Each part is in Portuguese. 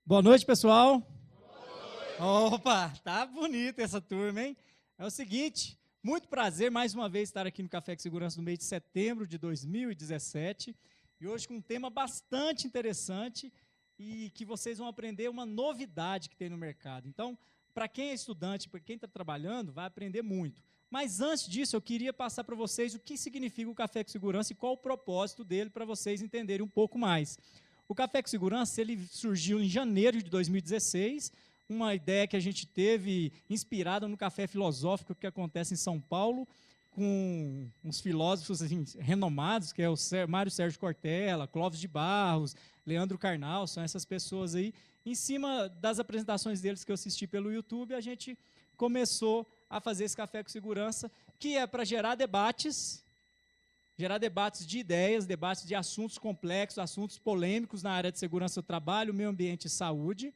Boa noite, pessoal. Opa, tá bonita essa turma, hein? É o seguinte, muito prazer mais uma vez estar aqui no Café com Segurança no mês de setembro de 2017 e hoje com um tema bastante interessante e que vocês vão aprender uma novidade que tem no mercado. Então, para quem é estudante, para quem está trabalhando, vai aprender muito. Mas antes disso, eu queria passar para vocês o que significa o Café com Segurança e qual o propósito dele para vocês entenderem um pouco mais. O Café com Segurança ele surgiu em janeiro de 2016, uma ideia que a gente teve inspirada no café filosófico que acontece em São Paulo, com uns filósofos assim, renomados, que é o Mário Sérgio Cortella, Clóvis de Barros, Leandro Carnal, são essas pessoas aí. Em cima das apresentações deles que eu assisti pelo YouTube, a gente começou a fazer esse Café com Segurança, que é para gerar debates de ideias, debates de assuntos complexos, assuntos polêmicos na área de segurança do trabalho, meio ambiente e saúde.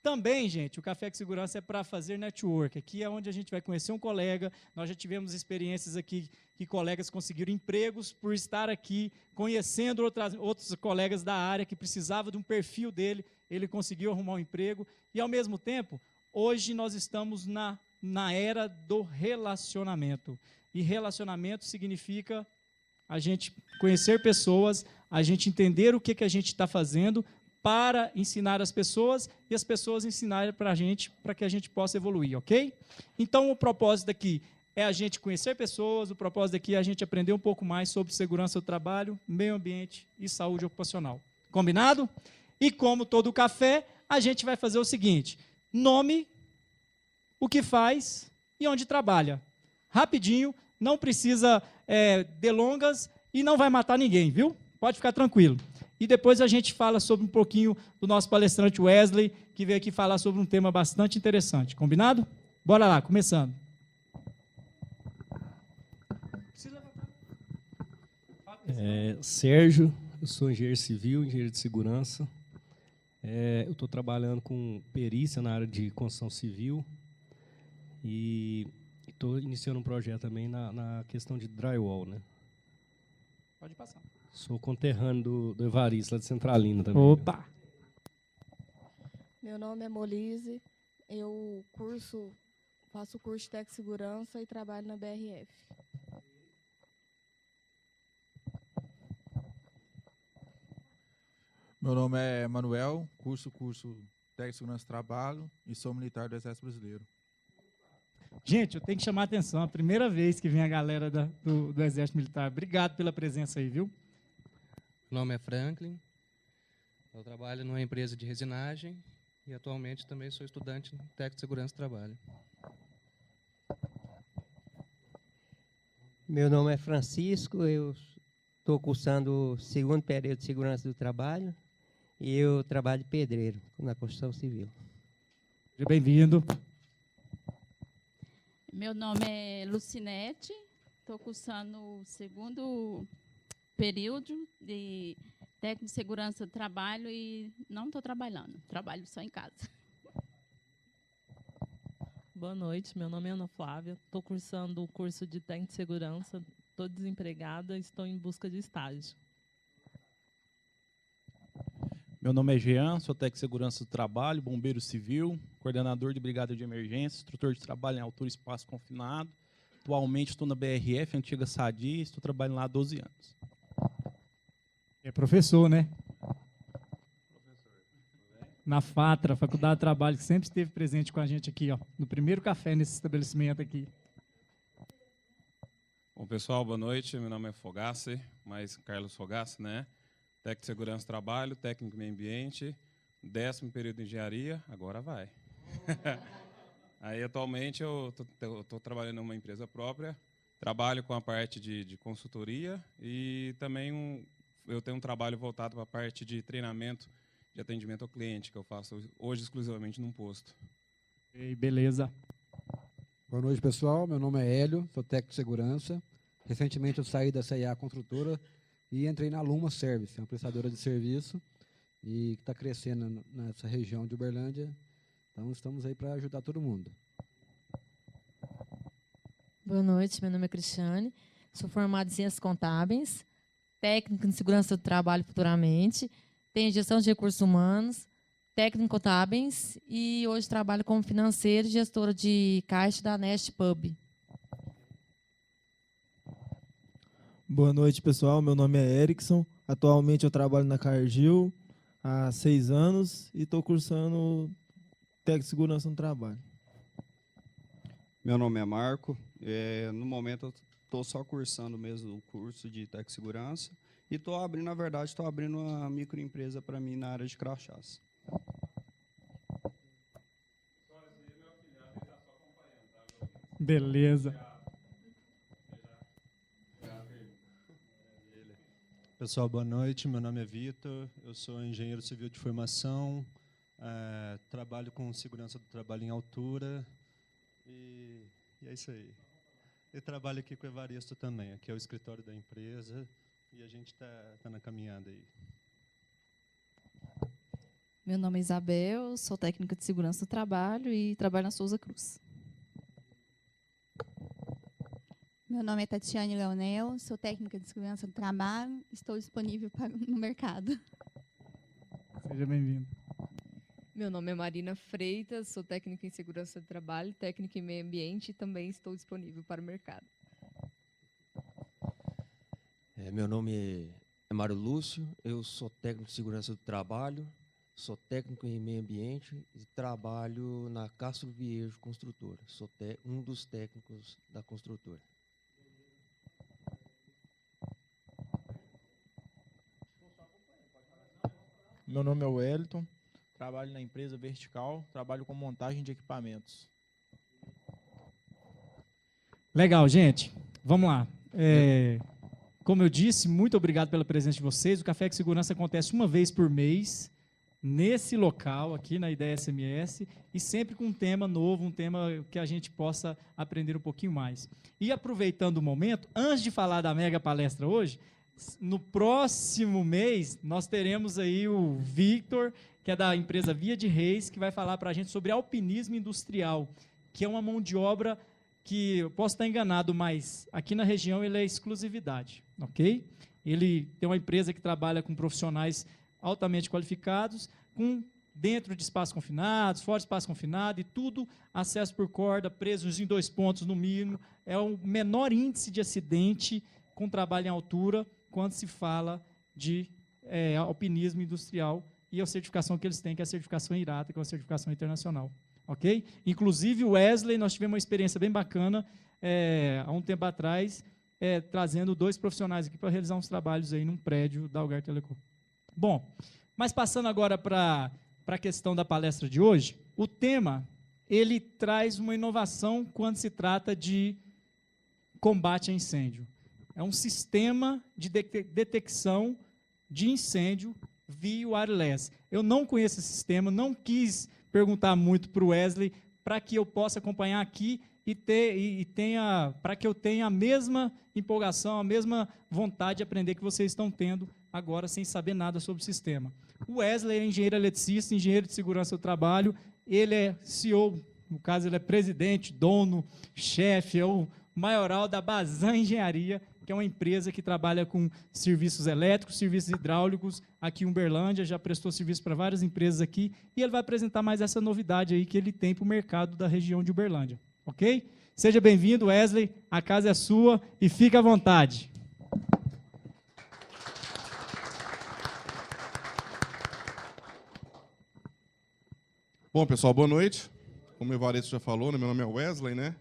Também, gente, o Café com Segurança é para fazer network. Aqui é onde a gente vai conhecer um colega. Nós já tivemos experiências aqui que colegas conseguiram empregos por estar aqui, conhecendo outros colegas da área que precisavam de um perfil dele, ele conseguiu arrumar um emprego. E, ao mesmo tempo, hoje nós estamos na era do relacionamento. E relacionamento significa a gente conhecer pessoas, a gente entender o que a gente está fazendo para ensinar as pessoas e as pessoas ensinarem para a gente, para que a gente possa evoluir, ok? Então, o propósito aqui é a gente conhecer pessoas, o propósito aqui é a gente aprender um pouco mais sobre segurança do trabalho, meio ambiente e saúde ocupacional. Combinado? E como todo café, a gente vai fazer o seguinte: nome, o que faz e onde trabalha. Rapidinho, não precisa delongas e não vai matar ninguém, viu? Pode ficar tranquilo. E depois a gente fala sobre um pouquinho do nosso palestrante Wesley, que veio aqui falar sobre um tema bastante interessante. Combinado? Bora lá, começando. Sérgio, eu sou engenheiro civil, engenheiro de segurança. Eu estou trabalhando com perícia na área de construção civil e estou iniciando um projeto também na questão de drywall, né? Pode passar. Sou conterrâneo do Evaristo, lá de Centralina também. Opa! Meu nome é Molise, eu faço curso de Tec Segurança e trabalho na BRF. Meu nome é Manuel, curso Técnico de Segurança do Trabalho e sou militar do Exército Brasileiro. Gente, eu tenho que chamar a atenção, a primeira vez que vem a galera do Exército Militar. Obrigado pela presença aí, viu? Meu nome é Franklin, eu trabalho numa empresa de resinagem e atualmente também sou estudante no Técnico de Segurança do Trabalho. Meu nome é Francisco, eu estou cursando o segundo período de Segurança do Trabalho e eu trabalho de pedreiro na construção civil. Seja bem-vindo. Meu nome é Lucinete, estou cursando o segundo período de técnico de segurança do trabalho e não estou trabalhando, trabalho só em casa. Boa noite, meu nome é Ana Flávia, estou cursando o curso de técnico de segurança, estou desempregada e estou em busca de estágio. Meu nome é Jean, sou técnico de segurança do trabalho, bombeiro civil, coordenador de brigada de emergência, instrutor de trabalho em altura e espaço confinado. Atualmente estou na BRF, antiga SADI, estou trabalhando lá há 12 anos. É professor, né? Na FATRA, Faculdade de Trabalho, que sempre esteve presente com a gente aqui, ó, no primeiro café nesse estabelecimento aqui. Bom, pessoal, boa noite. Meu nome é Fogassi, mas Carlos Fogassi, né? Técnico de Segurança do Trabalho, técnico de meio ambiente, 10º período de engenharia, agora vai. Aí, atualmente, eu estou trabalhando em uma empresa própria, trabalho com a parte de consultoria e também eu tenho um trabalho voltado para a parte de treinamento de atendimento ao cliente, que eu faço hoje exclusivamente num posto. Ei, beleza. Boa noite, pessoal. Meu nome é Hélio, sou técnico de segurança. Recentemente eu saí da CIA Construtora e entrei na Luma Service, uma prestadora de serviço e que está crescendo nessa região de Uberlândia. Então, estamos aí para ajudar todo mundo. Boa noite, meu nome é Cristiane, sou formada em Ciências Contábeis, técnico em Segurança do Trabalho futuramente, tenho gestão de recursos humanos, técnico em contábeis e hoje trabalho como financeira e gestora de caixa da Nest Pub. Boa noite, pessoal. Meu nome é Erickson. Atualmente eu trabalho na Cargill há 6 anos e estou cursando técnico de segurança no trabalho. Meu nome é Marco. No momento eu estou só cursando mesmo o curso de técnico de segurança e estou abrindo, na verdade, estou abrindo uma microempresa para mim na área de crachás. Beleza. Pessoal, boa noite. Meu nome é Vitor. Eu sou engenheiro civil de formação. Trabalho com segurança do trabalho em altura. E é isso aí. Eu trabalho aqui com o Evaristo também. Aqui é o escritório da empresa. E a gente está na caminhada aí. Meu nome é Isabel, sou técnica de segurança do trabalho e trabalho na Souza Cruz. Meu nome é Tatiane Leonel, sou técnica de segurança do trabalho, estou disponível no mercado. Seja bem-vindo. Meu nome é Marina Freitas, sou técnica em segurança do trabalho, técnica em meio ambiente e também estou disponível para o mercado. Meu nome é Mário Lúcio, eu sou técnico de segurança do trabalho, sou técnico em meio ambiente e trabalho na Castro Viejo Construtora. Sou um dos técnicos da construtora. Meu nome é Wellington, trabalho na empresa Vertical, trabalho com montagem de equipamentos. Legal, gente. Vamos lá. Como eu disse, muito obrigado pela presença de vocês. O Café com Segurança acontece uma vez por mês, nesse local, aqui na Ideia SMS, e sempre com um tema novo, um tema que a gente possa aprender um pouquinho mais. E aproveitando o momento, antes de falar da mega palestra hoje, no próximo mês, nós teremos aí o Victor, que é da empresa Via de Reis, que vai falar para a gente sobre alpinismo industrial, que é uma mão de obra que, eu posso estar enganado, mas aqui na região ele é exclusividade, ok? Ele tem uma empresa que trabalha com profissionais altamente qualificados, dentro de espaços confinados, fora de espaço confinado, e tudo acesso por corda, presos em 2 pontos no mínimo. É o menor índice de acidente com trabalho em altura quando se fala de alpinismo industrial, e a certificação que eles têm, que é a certificação IRATA, que é uma certificação internacional. Ok? Inclusive, o Wesley, nós tivemos uma experiência bem bacana há um tempo atrás, trazendo 2 profissionais aqui para realizar uns trabalhos aí num prédio da Algar Telecom. Bom, mas passando agora para a questão da palestra de hoje, o tema, ele traz uma inovação quando se trata de combate a incêndio. É um sistema de detecção de incêndio via wireless. Eu não conheço esse sistema, não quis perguntar muito para o Wesley, para que eu possa acompanhar aqui para que eu tenha a mesma empolgação, a mesma vontade de aprender que vocês estão tendo agora, sem saber nada sobre o sistema. O Wesley é engenheiro eletricista, engenheiro de segurança do trabalho, ele é CEO, no caso ele é presidente, dono, chefe, é o maioral da Bazan Engenharia, que é uma empresa que trabalha com serviços elétricos, serviços hidráulicos, aqui em Uberlândia, já prestou serviço para várias empresas aqui, e ele vai apresentar mais essa novidade aí que ele tem para o mercado da região de Uberlândia, ok? Seja bem-vindo, Wesley, a casa é sua e fique à vontade. Bom, pessoal, boa noite. Como o Evaristo já falou, meu nome é Wesley, né?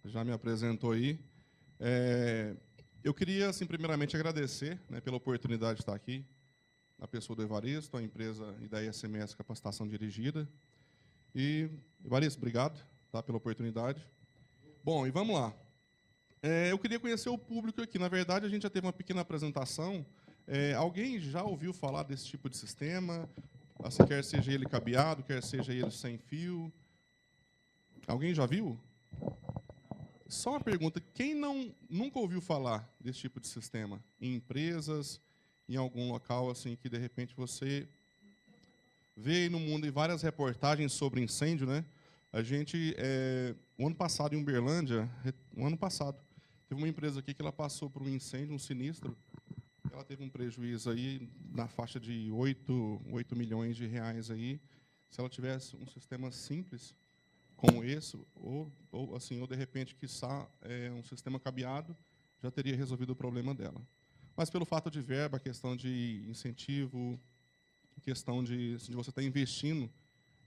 Já me apresentou aí. Eu queria, assim, primeiramente agradecer, né, pela oportunidade de estar aqui, na pessoa do Evaristo, a empresa Ideia SMS Capacitação Dirigida. E, Evaristo, obrigado, tá, pela oportunidade. Bom, e vamos lá. Eu queria conhecer o público aqui. Na verdade, a gente já teve uma pequena apresentação. Alguém já ouviu falar desse tipo de sistema? Assim, quer seja ele cabeado, quer seja ele sem fio. Alguém já viu? Só uma pergunta, quem nunca ouviu falar desse tipo de sistema? Em empresas, em algum local assim que, de repente, você vê no mundo em várias reportagens sobre incêndio, né? A gente, o ano passado, em Uberlândia, teve uma empresa aqui que ela passou por um incêndio, um sinistro. Ela teve um prejuízo aí na faixa de 8 milhões de reais aí. se ela tivesse um sistema simples como esse, ou de repente, quiçá, um sistema cabeado, já teria resolvido o problema dela. Mas pelo fato de verba, a questão de incentivo, a questão de você estar investindo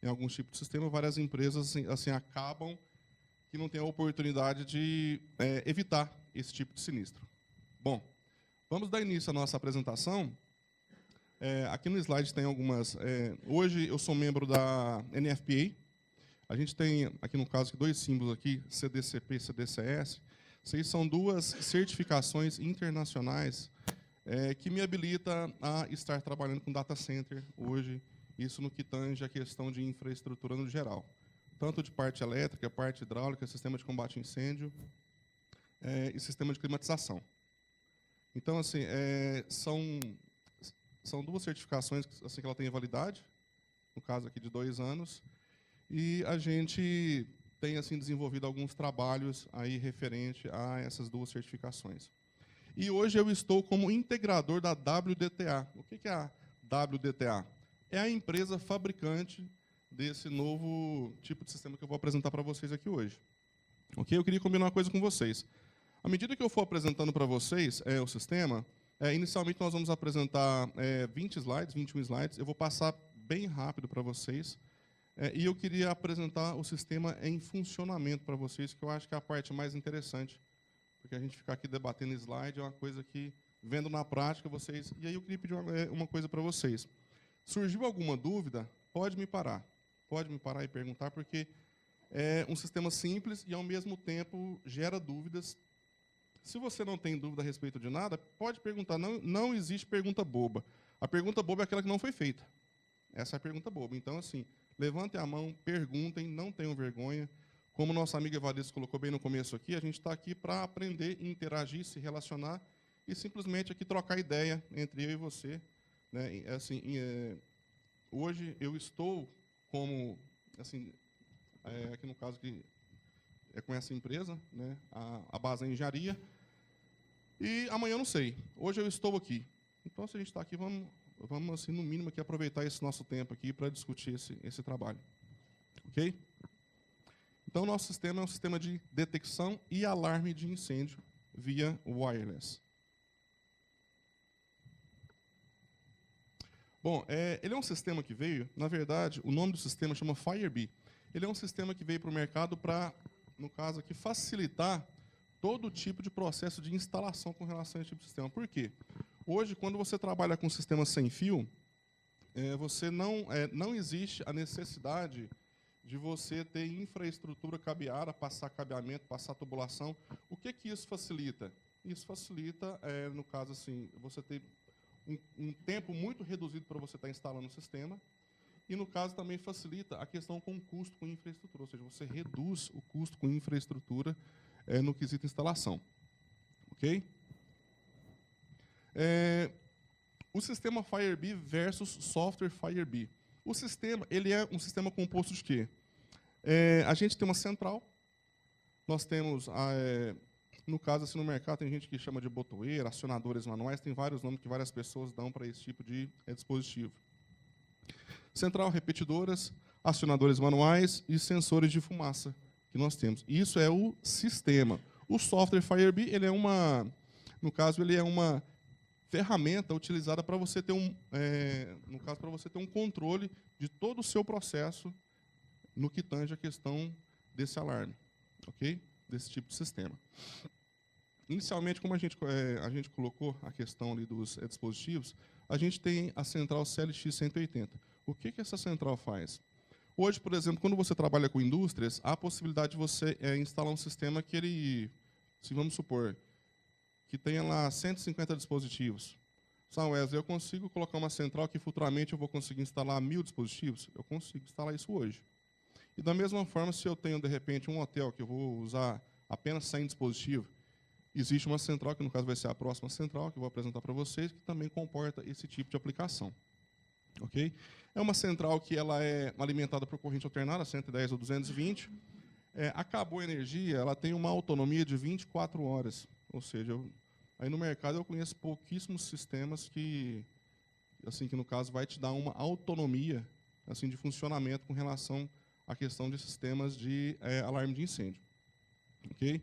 em algum tipo de sistema, várias empresas assim acabam que não têm a oportunidade de evitar esse tipo de sinistro. Bom, vamos dar início à nossa apresentação. Aqui no slide tem algumas... hoje eu sou membro da NFPA. A gente tem, aqui no caso, dois símbolos aqui, CDCP e CDCS. Essas são duas certificações internacionais que me habilitam a estar trabalhando com data center hoje, isso no que tange a questão de infraestrutura no geral. Tanto de parte elétrica, parte hidráulica, sistema de combate a incêndio e sistema de climatização. Então, assim, são duas certificações assim, que ela tem validade, no caso aqui de 2 anos, e a gente tem assim, desenvolvido alguns trabalhos aí referente a essas duas certificações. E hoje eu estou como integrador da WDTA. O que é a WDTA? É a empresa fabricante desse novo tipo de sistema que eu vou apresentar para vocês aqui hoje. Ok? Eu queria combinar uma coisa com vocês. À medida que eu for apresentando para vocês o sistema, inicialmente nós vamos apresentar 20 slides, 21 slides. Eu vou passar bem rápido para vocês. E eu queria apresentar o sistema em funcionamento para vocês, que eu acho que é a parte mais interessante. Porque a gente ficar aqui debatendo slide é uma coisa que, vendo na prática, vocês... E aí eu queria pedir uma coisa para vocês. Surgiu alguma dúvida, pode me parar. Pode me parar e perguntar, porque é um sistema simples e, ao mesmo tempo, gera dúvidas. Se você não tem dúvida a respeito de nada, pode perguntar. Não existe pergunta boba. A pergunta boba é aquela que não foi feita. Essa é a pergunta boba. Então, assim, levantem a mão, perguntem, não tenham vergonha. Como nossa amiga Evaristo colocou bem no começo aqui, a gente está aqui para aprender, interagir, se relacionar e simplesmente aqui trocar ideia entre eu e você. Né? Assim, hoje eu estou como, assim, aqui no caso que é com essa empresa, né? A base é engenharia, e amanhã eu não sei. Hoje eu estou aqui. Então, se a gente está aqui, vamos assim, no mínimo, aqui, aproveitar esse nosso tempo aqui para discutir esse trabalho. Ok? Então, nosso sistema é um sistema de detecção e alarme de incêndio via wireless. Bom, ele é um sistema que veio, na verdade, o nome do sistema chama Firebee. Ele é um sistema que veio para o mercado para, no caso aqui, facilitar todo tipo de processo de instalação com relação a esse tipo de sistema. Por quê? Hoje, quando você trabalha com sistema sem fio, você não existe a necessidade de você ter infraestrutura cabeada, passar cabeamento, passar tubulação. O que isso facilita? Isso facilita, no caso, assim, você ter um tempo muito reduzido para você estar instalando o sistema, e, no caso, também facilita a questão com o custo com infraestrutura, ou seja, você reduz o custo com infraestrutura no quesito instalação. Ok? O sistema Firebee versus software Firebee. O sistema, ele é um sistema composto de quê? A gente tem uma central, nós temos, no caso, assim, no mercado, tem gente que chama de botoeira, acionadores manuais, tem vários nomes que várias pessoas dão para esse tipo de dispositivo. Central, repetidoras, acionadores manuais e sensores de fumaça que nós temos. Isso é o sistema. O software Firebee, ele é no caso, ele é uma ferramenta utilizada para você ter no caso, para você ter um controle de todo o seu processo no que tange a questão desse alarme, ok? Desse tipo de sistema. Inicialmente, como a gente colocou a questão ali dos dispositivos, a gente tem a central CLX 180. O que essa central faz? Hoje, por exemplo, quando você trabalha com indústrias, há a possibilidade de você instalar um sistema que ele, se vamos supor, que tenha lá 150 dispositivos. São Wesley, eu consigo colocar uma central que futuramente eu vou conseguir instalar 1000 dispositivos? Eu consigo instalar isso hoje. E da mesma forma, se eu tenho, de repente, um hotel que eu vou usar apenas 100 dispositivos, existe uma central, que no caso vai ser a próxima central, que eu vou apresentar para vocês, que também comporta esse tipo de aplicação. Ok? É uma central que ela é alimentada por corrente alternada, 110 ou 220. Acabou a energia, ela tem uma autonomia de 24 horas. Ou seja, aí no mercado eu conheço pouquíssimos sistemas que no caso, vai te dar uma autonomia assim, de funcionamento com relação à questão de sistemas de alarme de incêndio. Okay?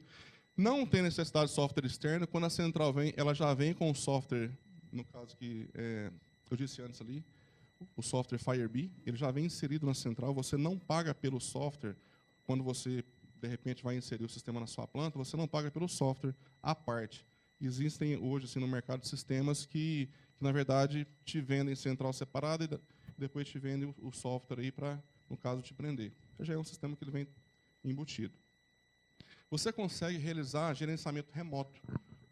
Não tem necessidade de software externo. Quando a central vem, ela já vem com o software, no caso que eu disse antes ali, o software Firebee, ele já vem inserido na central. Você não paga pelo software quando você, de repente, vai inserir o sistema na sua planta, você não paga pelo software à parte. Existem hoje assim, no mercado sistemas que na verdade, te vendem central separada e depois te vendem o software aí para, no caso, te prender. Já é um sistema que ele vem embutido. Você consegue realizar gerenciamento remoto.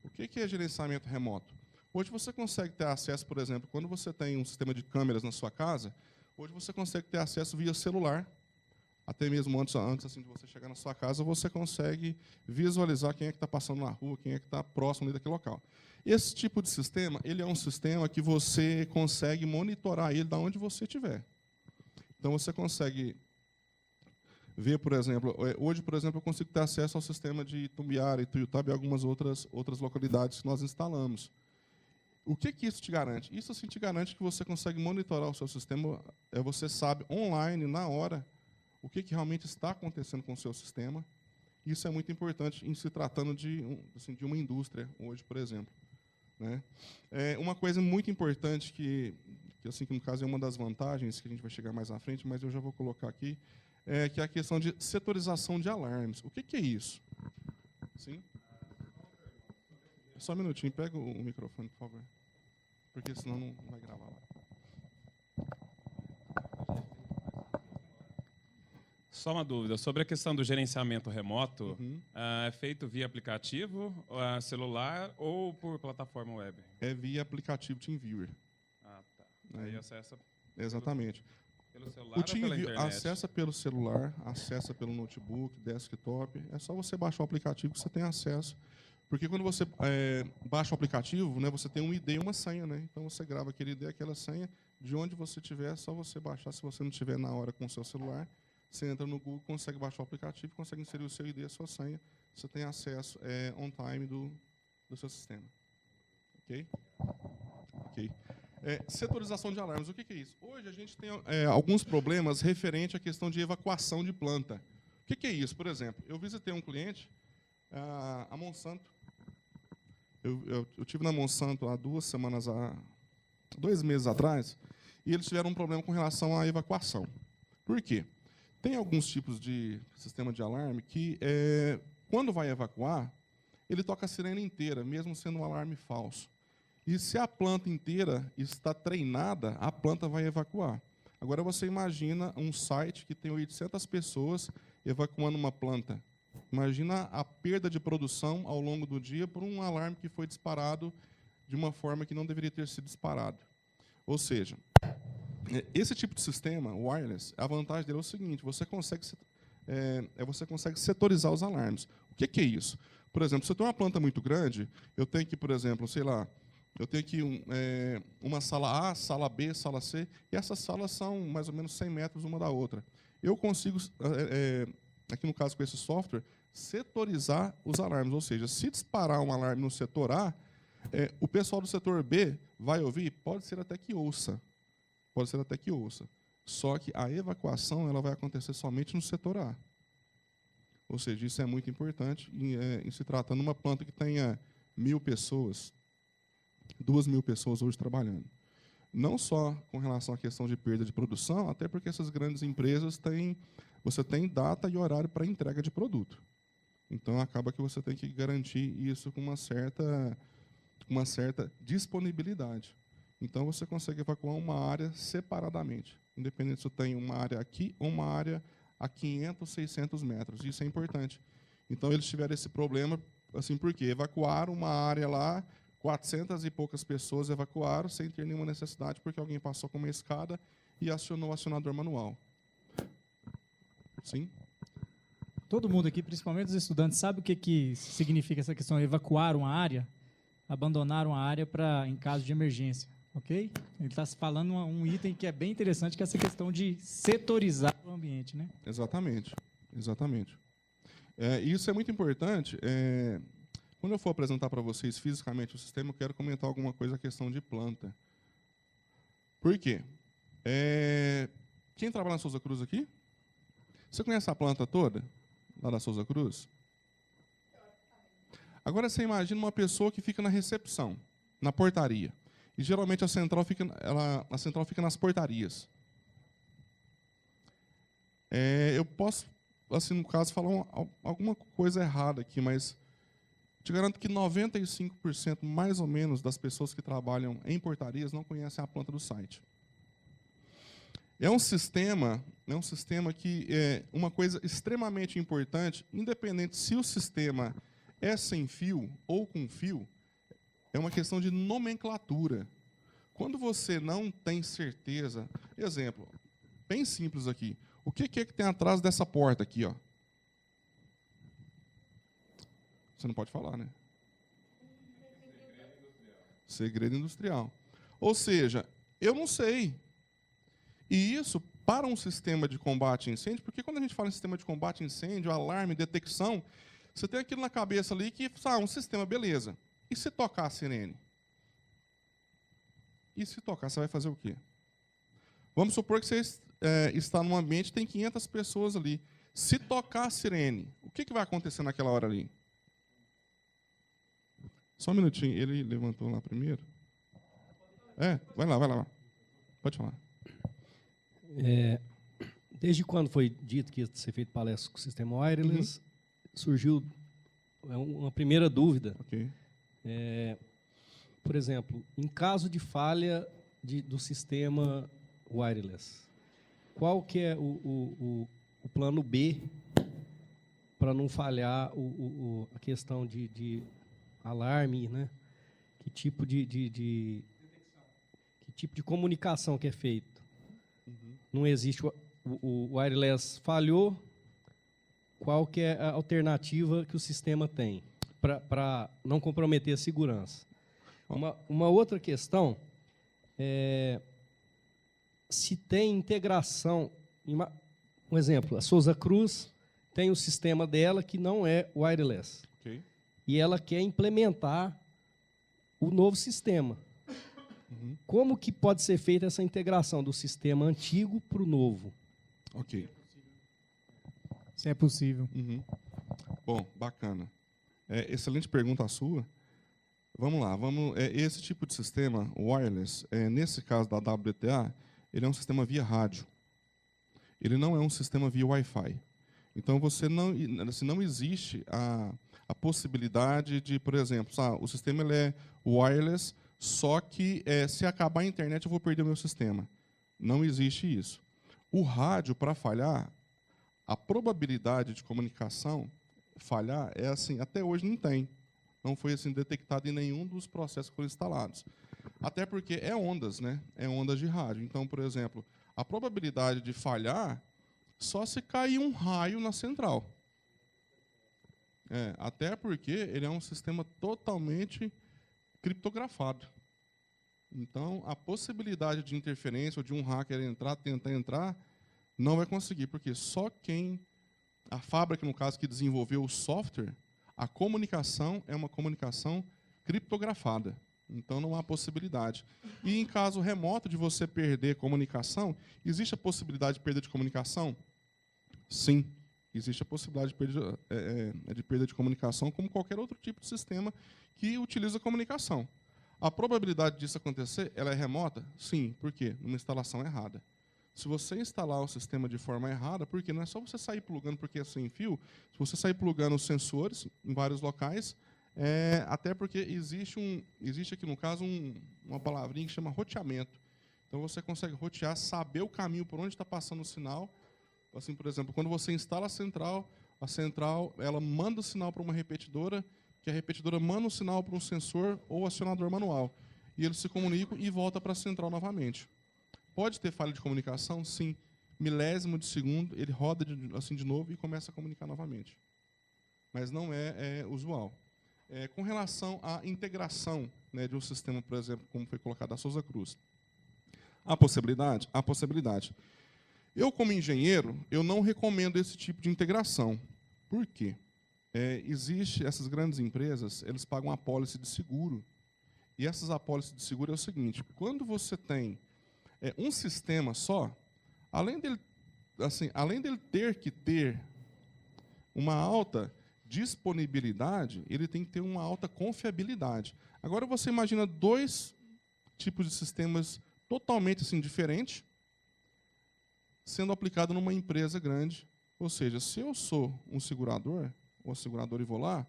O que é gerenciamento remoto? Hoje você consegue ter acesso, por exemplo, quando você tem um sistema de câmeras na sua casa, hoje você consegue ter acesso via celular. Até mesmo antes assim, de você chegar na sua casa, você consegue visualizar quem é que está passando na rua, quem é que está próximo ali daquele local. Esse tipo de sistema, ele é um sistema que você consegue monitorar ele de onde você estiver. Então, você consegue ver, por exemplo, hoje, por exemplo, eu consigo ter acesso ao sistema de Itumbiara, Ituiutaba e algumas outras localidades que nós instalamos. O que isso te garante? Isso assim, te garante que você consegue monitorar o seu sistema, você sabe online, na hora, o que realmente está acontecendo com o seu sistema. Isso é muito importante em se tratando de uma indústria hoje, por exemplo. Né? Uma coisa muito importante que no caso é uma das vantagens, que a gente vai chegar mais à frente, mas eu já vou colocar aqui, que é a questão de setorização de alarmes. O que é isso? Sim? Só um minutinho, pega o microfone, por favor. Porque senão não vai gravar lá. Só uma dúvida, sobre a questão do gerenciamento remoto, é feito via aplicativo, celular ou por plataforma web? É via aplicativo TeamViewer. Ah, tá. Aí acessa... Exatamente. Pelo celular o ou pela TeamViewer internet? acessa pelo celular, acessa pelo notebook, desktop. É só você baixar o aplicativo que você tem acesso. Porque quando você baixa o aplicativo, né, você tem um ID e uma senha. Né? Então, você grava aquele ID, aquela senha. De onde você estiver, é só você baixar. Se você não estiver na hora com o seu celular, você entra no Google, consegue baixar o aplicativo, consegue inserir o seu ID e a sua senha. Você tem acesso on time do seu sistema. Ok? Ok. Setorização de alarmes. O que é isso? Hoje a gente tem alguns problemas referente à questão de evacuação de planta. O que é isso? Por exemplo, eu visitei um cliente, a Monsanto. Eu tive na Monsanto há 2 meses atrás, e eles tiveram um problema com relação à evacuação. Por quê? Tem alguns tipos de sistema de alarme que, quando vai evacuar, ele toca a sirene inteira, mesmo sendo um alarme falso. E se a planta inteira está treinada, a planta vai evacuar. Agora, você imagina um site que tem 800 pessoas evacuando uma planta. Imagina a perda de produção ao longo do dia por um alarme que foi disparado de uma forma que não deveria ter sido disparado. Ou seja, esse tipo de sistema, wireless, a vantagem dele é o seguinte, você consegue setorizar os alarmes. O que é isso? Por exemplo, se eu tenho uma planta muito grande, eu tenho que, por exemplo, sei lá, eu tenho aqui uma sala A, sala B, sala C, e essas salas são mais ou menos 100 metros uma da outra. Eu consigo, aqui no caso com esse software, setorizar os alarmes. Ou seja, se disparar um alarme no setor A, o pessoal do setor B vai ouvir? Pode ser até que ouça. Pode ser até que ouça. Só que a evacuação ela vai acontecer somente no setor A. Ou seja, isso é muito importante em se tratando de uma planta que tenha 1.000 pessoas, 2.000 pessoas hoje trabalhando. Não só com relação à questão de perda de produção, até porque essas grandes empresas você tem data e horário para entrega de produto. Então, acaba que você tem que garantir isso com uma certa disponibilidade. Então, você consegue evacuar uma área separadamente, independente se tem uma área aqui ou uma área a 500, 600 metros. Isso é importante. Então, eles tiveram esse problema, assim, porque evacuaram uma área lá, 400 e poucas pessoas evacuaram sem ter nenhuma necessidade, porque alguém passou com uma escada e acionou o acionador manual. Sim? Todo mundo aqui, principalmente os estudantes, sabe o que significa essa questão de evacuar uma área, abandonar uma área em caso de emergência, ok? Ele está falando um item que é bem interessante, que é essa questão de setorizar o ambiente, né? Exatamente, exatamente. Isso é muito importante. Quando eu for apresentar para vocês fisicamente o sistema, eu quero comentar alguma coisa a questão de planta. Por quê? Quem trabalha na Souza Cruz aqui? Você conhece a planta toda, lá da Souza Cruz? Agora você imagina uma pessoa que fica na recepção, na portaria. E geralmente a central fica nas portarias. Eu posso, assim, no caso, falar alguma coisa errada aqui, mas te garanto que 95% mais ou menos das pessoas que trabalham em portarias não conhecem a planta do site. É um sistema que é uma coisa extremamente importante, independente se o sistema é sem fio ou com fio, é uma questão de nomenclatura. Quando você não tem certeza, exemplo, bem simples aqui, o que é que tem atrás dessa porta aqui, ó? Você não pode falar, né? Segredo industrial. Ou seja, eu não sei. E isso, para um sistema de combate a incêndio, porque quando a gente fala em sistema de combate a incêndio, alarme, detecção, você tem aquilo na cabeça ali que, um sistema, beleza. E se tocar a sirene? E se tocar, você vai fazer o quê? Vamos supor que você está num ambiente, tem 500 pessoas ali. Se tocar a sirene, o que vai acontecer naquela hora ali? Só um minutinho, ele levantou lá primeiro. Vai lá. Pode falar. Desde quando foi dito que ia ser feito palestra com o sistema wireless, surgiu uma primeira dúvida. Okay. Por exemplo, em caso de falha do sistema wireless, qual que é o plano B para não falhar a questão de alarme, né? Que tipo de comunicação que é feito? Não existe o wireless falhou, qual que é a alternativa que o sistema tem para não comprometer a segurança? Uma outra questão é se tem integração. Um exemplo, a Souza Cruz tem o sistema dela que não é wireless. Okay. E ela quer implementar o novo sistema. Como que pode ser feita essa integração do sistema antigo para o novo? Ok. Se é possível. Bom, bacana. Excelente pergunta a sua. Vamos lá. Esse tipo de sistema, wireless, nesse caso da WTA, ele é um sistema via rádio. Ele não é um sistema via Wi-Fi. Então, não existe a possibilidade de, por exemplo, o sistema ele é wireless, só que se acabar a internet eu vou perder o meu sistema. Não existe isso. O rádio, para falhar, a probabilidade de comunicação falhar é assim, até hoje não tem. Não foi assim detectado em nenhum dos processos que foram instalados. Até porque é ondas, né? É ondas de rádio. Então, por exemplo, a probabilidade de falhar só se cair um raio na central. Até porque ele é um sistema totalmente criptografado. Então, a possibilidade de interferência ou de um hacker tentar entrar, não vai conseguir, porque só a fábrica, no caso, que desenvolveu o software, a comunicação é uma comunicação criptografada. Então, não há possibilidade. E em caso remoto de você perder comunicação, existe a possibilidade de perda de comunicação? Sim, existe a possibilidade de perda de comunicação, como qualquer outro tipo de sistema que utiliza comunicação. A probabilidade disso acontecer, ela é remota? Sim. Por quê? Numa instalação errada. Se você instalar o sistema de forma errada, porque não é só você sair plugando porque é sem fio, se você sair plugando os sensores em vários locais, até porque existe aqui no caso uma palavrinha que chama roteamento. Então você consegue rotear, saber o caminho por onde está passando o sinal. Assim, por exemplo, quando você instala a central ela manda o sinal para uma repetidora, que a repetidora manda o sinal para um sensor ou acionador manual. E eles se comunicam e volta para a central novamente. Pode ter falha de comunicação? Sim. Milésimo de segundo, ele roda de novo e começa a comunicar novamente. Mas não é usual. Com relação à integração, né, de um sistema, por exemplo, como foi colocado a Souza Cruz. Há possibilidade? Há possibilidade. Eu, como engenheiro, eu não recomendo esse tipo de integração. Por quê? Essas grandes empresas, eles pagam apólice de seguro. E essas apólices de seguro é o seguinte, quando você tem um sistema só, além dele ter que ter uma alta disponibilidade, ele tem que ter uma alta confiabilidade. Agora você imagina dois tipos de sistemas totalmente assim, diferentes sendo aplicado numa empresa grande. Ou seja, se eu sou um segurador, ou segurador e vou lá,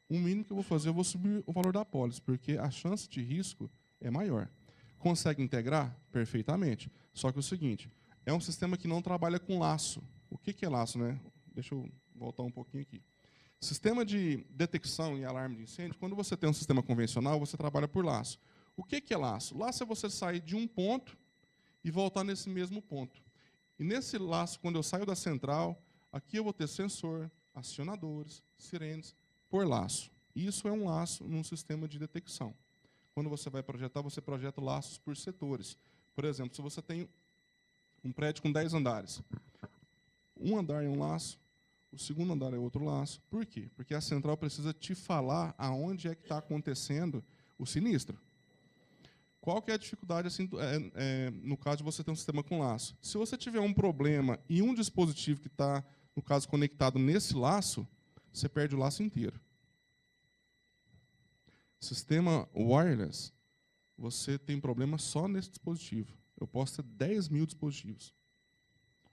o mínimo que eu vou fazer, eu vou subir o valor da apólice, porque a chance de risco é maior. Consegue integrar? Perfeitamente. Só que é o seguinte, é um sistema que não trabalha com laço. O que é laço, né? Deixa eu voltar um pouquinho aqui. Sistema de detecção e alarme de incêndio, quando você tem um sistema convencional, você trabalha por laço. O que é laço? Laço é você sair de um ponto e voltar nesse mesmo ponto. E nesse laço, quando eu saio da central, aqui eu vou ter sensor, acionadores, sirenes, por laço. Isso é um laço num sistema de detecção. Quando você vai projetar, você projeta laços por setores. Por exemplo, se você tem um prédio com 10 andares, um andar é um laço, o segundo andar é outro laço. Por quê? Porque a central precisa te falar aonde é que está acontecendo o sinistro. Qual que é a dificuldade assim, no caso de você ter um sistema com laço? Se você tiver um problema e um dispositivo que está, no caso, conectado nesse laço, você perde o laço inteiro. Sistema wireless, você tem problema só nesse dispositivo. Eu posso ter 10 mil dispositivos.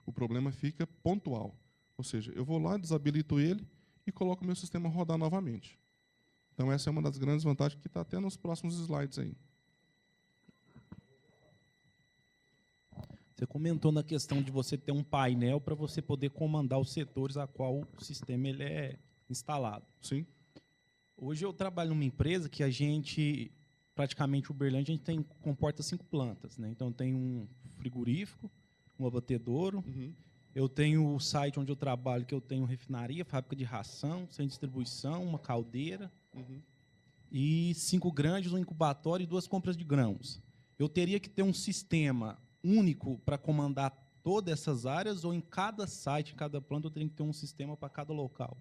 O problema fica pontual. Ou seja, eu vou lá, desabilito ele e coloco o meu sistema a rodar novamente. Então, essa é uma das grandes vantagens que está até nos próximos slides aí. Você comentou na questão de você ter um painel para você poder comandar os setores a qual o sistema ele é instalado. Sim. Hoje eu trabalho numa empresa que a gente, praticamente Uberlândia, a gente comporta 5 plantas, né? Então tem um frigorífico, um abatedouro, eu tenho o site onde eu trabalho, que eu tenho refinaria, fábrica de ração, sem distribuição, uma caldeira, e 5 grandes, um incubatório e 2 compras de grãos. Eu teria que ter um sistema único para comandar todas essas áreas, ou em cada site, em cada planta, eu teria que ter um sistema para cada local?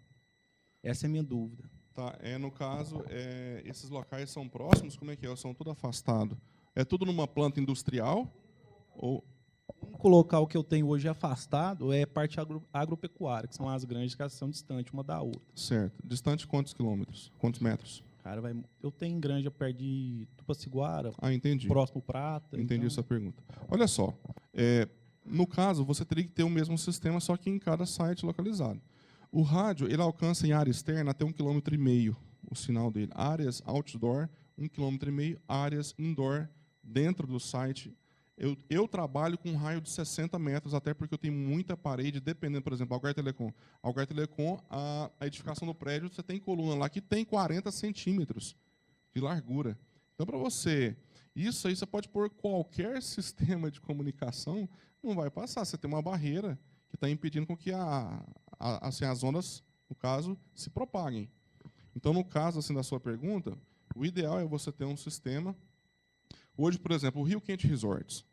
Essa é a minha dúvida. Tá, no caso, esses locais são próximos? Como é que é? São tudo afastado? É tudo numa planta industrial? Ou... O único local que eu tenho hoje afastado é parte agropecuária, que são as grandes que são distantes uma da outra. Certo. Distante quantos quilômetros? Quantos metros? Cara, eu tenho granja perto de Tupaciguara, entendi. Próximo Prata. Entendi então... essa pergunta. Olha só, no caso, você teria que ter o mesmo sistema, só que em cada site localizado. O rádio ele alcança em área externa até 1,5 km o sinal dele. Áreas outdoor, 1,5 km, áreas indoor, dentro do site. Eu trabalho com um raio de 60 metros, até porque eu tenho muita parede, dependendo, por exemplo, Algar Telecom. Algar Telecom, a edificação do prédio, você tem coluna lá que tem 40 centímetros de largura. Então, para você... Isso aí você pode pôr qualquer sistema de comunicação, não vai passar. Você tem uma barreira que está impedindo com que assim, as ondas, no caso, se propaguem. Então, no caso assim, da sua pergunta, o ideal é você ter um sistema... Hoje, por exemplo, o Rio Quente Resorts,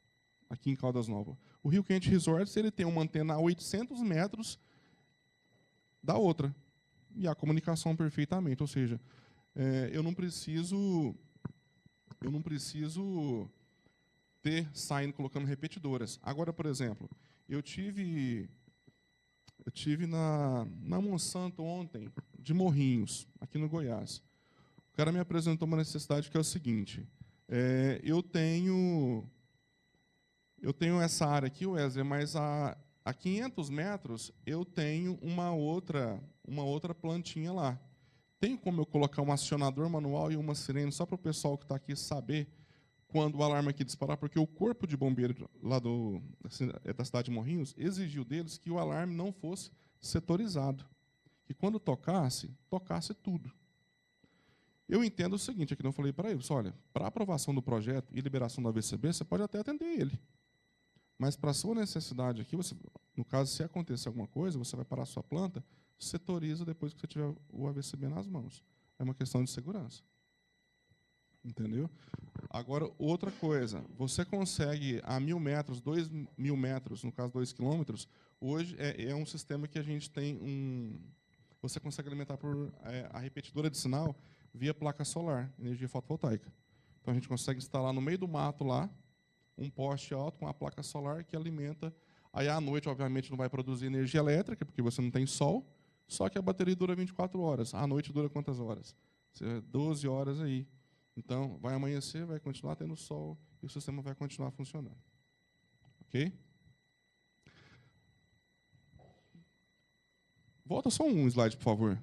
aqui em Caldas Novas. O Rio Quente Resorts ele tem uma antena a 800 metros da outra. E a comunicação perfeitamente. Ou seja, eu não preciso ter saindo colocando repetidoras. Agora, por exemplo, eu tive na Monsanto ontem, de Morrinhos, aqui no Goiás. O cara me apresentou uma necessidade que é o seguinte: eu tenho essa área aqui, Wesley, mas a 500 metros eu tenho uma outra plantinha lá. Tem como eu colocar um acionador manual e uma sirene só para o pessoal que está aqui saber quando o alarme aqui disparar? Porque o corpo de bombeiro lá da cidade de Morrinhos exigiu deles que o alarme não fosse setorizado. Que quando tocasse tudo. Eu entendo o seguinte, aqui eu falei para eles, olha, para aprovação do projeto e liberação do AVCB, você pode até atender ele. Mas para a sua necessidade aqui, no caso, se acontecer alguma coisa, você vai parar a sua planta, setoriza depois que você tiver o AVCB nas mãos. É uma questão de segurança. Entendeu? Agora, outra coisa, você consegue a 1.000 metros, 2.000 metros, no caso 2 quilômetros, hoje é um sistema que a gente tem você consegue alimentar por a repetidora de sinal via placa solar, energia fotovoltaica. Então, a gente consegue instalar no meio do mato lá, um poste alto com a placa solar que alimenta Aí, à noite, obviamente, não vai produzir energia elétrica, porque você não tem sol, só que a bateria dura 24 horas. À noite dura quantas horas? 12 horas aí. Então, vai amanhecer, vai continuar tendo sol, e o sistema vai continuar funcionando. Ok? Volta só um slide, por favor.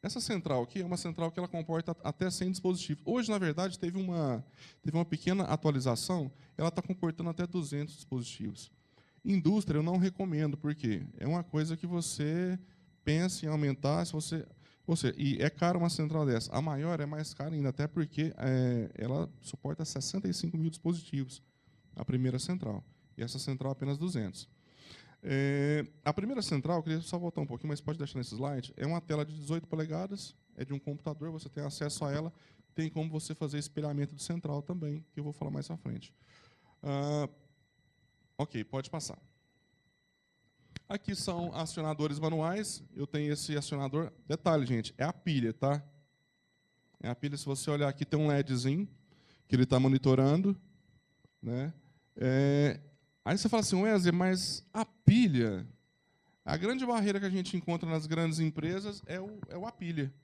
Essa central aqui é uma central que ela comporta até 100 dispositivos. Hoje, na verdade, teve uma pequena atualização, ela está comportando até 200 dispositivos. Indústria eu não recomendo, porque é uma coisa que você pensa em aumentar, e é caro uma central dessa. A maior é mais cara ainda, até porque ela suporta 65 mil dispositivos, a primeira central. E essa central apenas 200. A primeira central, eu queria só voltar um pouquinho, mas pode deixar nesse slide, é uma tela de 18 polegadas, é de um computador, você tem acesso a ela, tem como você fazer espelhamento de central também, que eu vou falar mais à frente. Ok, pode passar. Aqui são acionadores manuais, eu tenho esse acionador, detalhe, gente, é a pilha, tá? É a pilha, se você olhar aqui, tem um LEDzinho, que ele está monitorando, né? Aí você fala assim, Wesley, mas a pilha, a grande barreira que a gente encontra nas grandes empresas é a pilha.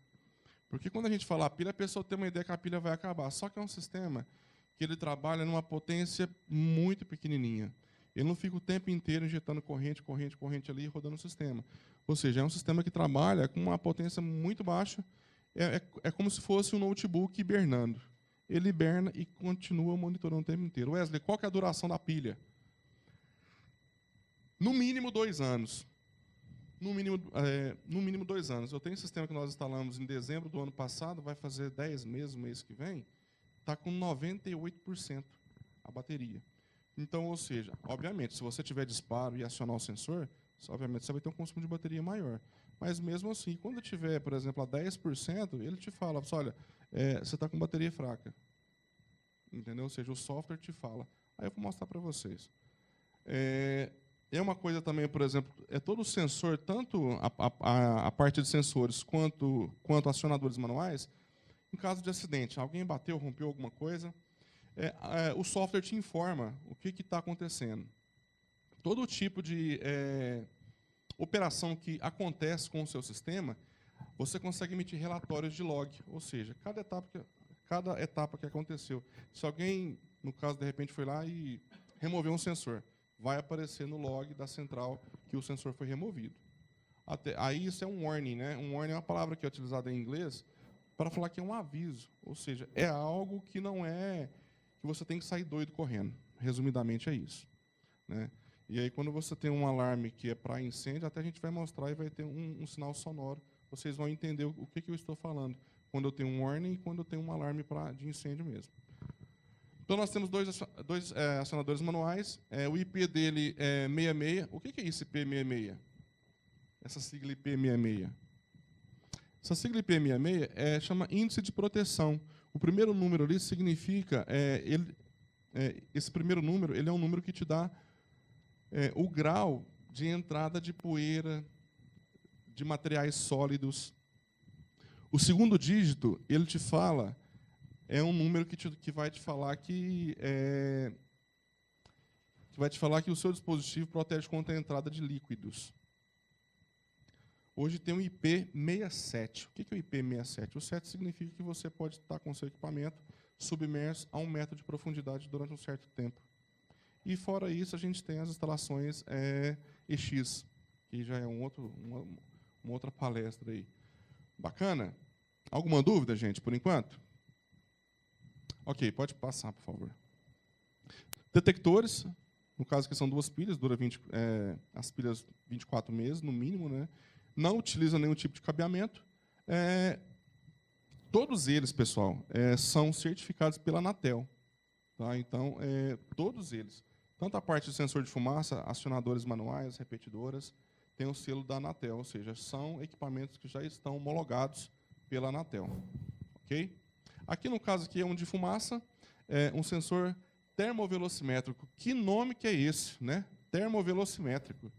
Porque quando a gente fala a pilha, a pessoa tem uma ideia que a pilha vai acabar. Só que é um sistema que ele trabalha numa potência muito pequenininha. Ele não fica o tempo inteiro injetando corrente ali e rodando o sistema. Ou seja, é um sistema que trabalha com uma potência muito baixa. É como se fosse um notebook hibernando. Ele hiberna e continua monitorando o tempo inteiro. Wesley, qual que é a duração da pilha? No mínimo 2 anos. No mínimo 2 anos. Eu tenho um sistema que nós instalamos em dezembro do ano passado, vai fazer 10 meses, mês que vem, está com 98% a bateria. Então, ou seja, obviamente, se você tiver disparo e acionar o sensor, obviamente você vai ter um consumo de bateria maior. Mas mesmo assim, quando tiver, por exemplo, a 10%, ele te fala, olha, você está com bateria fraca. Entendeu? Ou seja, o software te fala. Aí eu vou mostrar para vocês. É uma coisa também, por exemplo, todo o sensor, tanto a parte de sensores quanto acionadores manuais, em caso de acidente, alguém bateu, rompeu alguma coisa, o software te informa o que está acontecendo. Todo tipo de operação que acontece com o seu sistema, você consegue emitir relatórios de log, ou seja, cada etapa que aconteceu. Se alguém, no caso, de repente, foi lá e removeu um sensor, vai aparecer no log da central que o sensor foi removido. Aí isso é um warning, né? Um warning é uma palavra que é utilizada em inglês para falar que é um aviso, ou seja, é algo que não é que você tem que sair doido correndo. Resumidamente é isso, né? E aí quando você tem um alarme que é para incêndio, até a gente vai mostrar e vai ter um sinal sonoro. Vocês vão entender o que eu estou falando quando eu tenho um warning e quando eu tenho um alarme de incêndio mesmo. Então, nós temos dois acionadores manuais. O IP dele é 66. O que é isso, IP66? Essa sigla IP66. Essa sigla IP66 chama índice de proteção. O primeiro número ali significa... esse primeiro número ele é um número que te dá o grau de entrada de poeira, de materiais sólidos. O segundo dígito, ele te fala... É um número que vai te falar que o seu dispositivo protege contra a entrada de líquidos. Hoje tem um IP67. O que é o IP67? O 7 significa que você pode estar com o seu equipamento submerso a 1 metro de profundidade durante um certo tempo. E fora isso, a gente tem as instalações EX, que já é uma outra palestra aí. Bacana? Alguma dúvida, gente, por enquanto? Ok, pode passar, por favor. Detectores, no caso que são 2 pilhas, dura as pilhas 24 meses, no mínimo, né? Não utilizam nenhum tipo de cabeamento. Todos eles, pessoal, são certificados pela Anatel. Tá? Então, todos eles, tanto a parte de sensor de fumaça, acionadores manuais, repetidoras, tem o selo da Anatel, ou seja, são equipamentos que já estão homologados pela Anatel. Ok? Aqui, no caso, aqui é um de fumaça, um sensor termovelocimétrico. Que nome que é esse, né? Termovelocimétrico.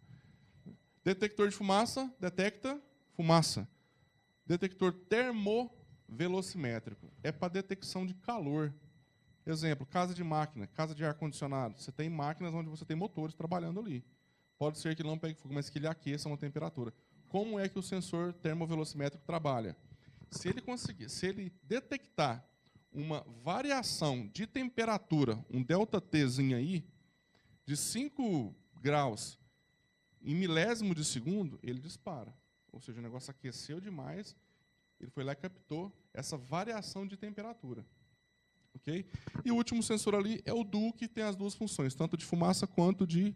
Detector de fumaça, detecta fumaça. Detector termovelocimétrico. É para detecção de calor. Exemplo, casa de máquina, casa de ar-condicionado. Você tem máquinas onde você tem motores trabalhando ali. Pode ser que ele não pegue fogo, mas que ele aqueça uma temperatura. Como é que o sensor termovelocimétrico trabalha? Se ele detectar uma variação de temperatura, um ΔTzinho aí, de 5 graus em milésimo de segundo, ele dispara. Ou seja, o negócio aqueceu demais, ele foi lá e captou essa variação de temperatura. Okay? E o último sensor ali é o duo, que tem as duas funções, tanto de fumaça quanto de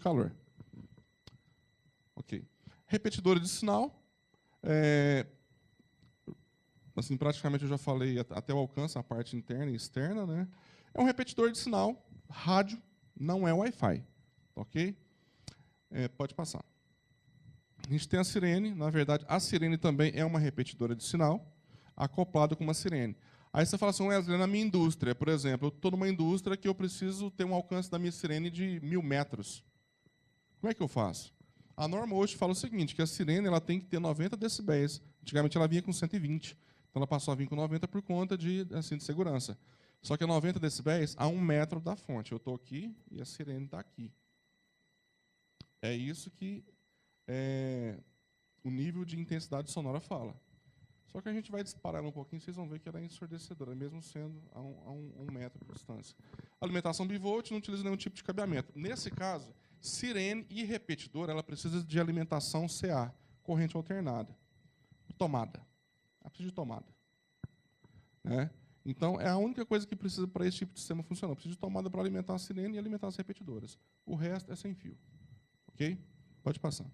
calor. Ok. Repetidores de sinal. Assim, praticamente eu já falei até o alcance, a parte interna e externa. Né? É um repetidor de sinal, rádio, não é Wi-Fi. Ok? Pode passar. A gente tem a sirene. Na verdade, a sirene também é uma repetidora de sinal, acoplada com uma sirene. Aí você fala assim, Wesley, na minha indústria, por exemplo, eu estou numa indústria que eu preciso ter um alcance da minha sirene de 1000 metros. Como é que eu faço? A norma hoje fala o seguinte, que a sirene ela tem que ter 90 decibéis. Antigamente ela vinha com 120. Então ela passou a vir com 90 por conta de segurança. Só que é 90 decibéis a 1 metro da fonte. Eu estou aqui e a sirene está aqui. É isso que o nível de intensidade sonora fala. Só que a gente vai disparar ela um pouquinho, vocês vão ver que ela é ensurdecedora, mesmo sendo a um metro de distância. Alimentação bivolt, não utiliza nenhum tipo de cabeamento. Nesse caso, sirene e repetidor, ela precisa de alimentação CA, corrente alternada. Tomada. Ela precisa de tomada. Né? Então, é a única coisa que precisa para esse tipo de sistema funcionar. Precisa de tomada para alimentar a sirene e alimentar as repetidoras. O resto é sem fio. Ok? Pode passar.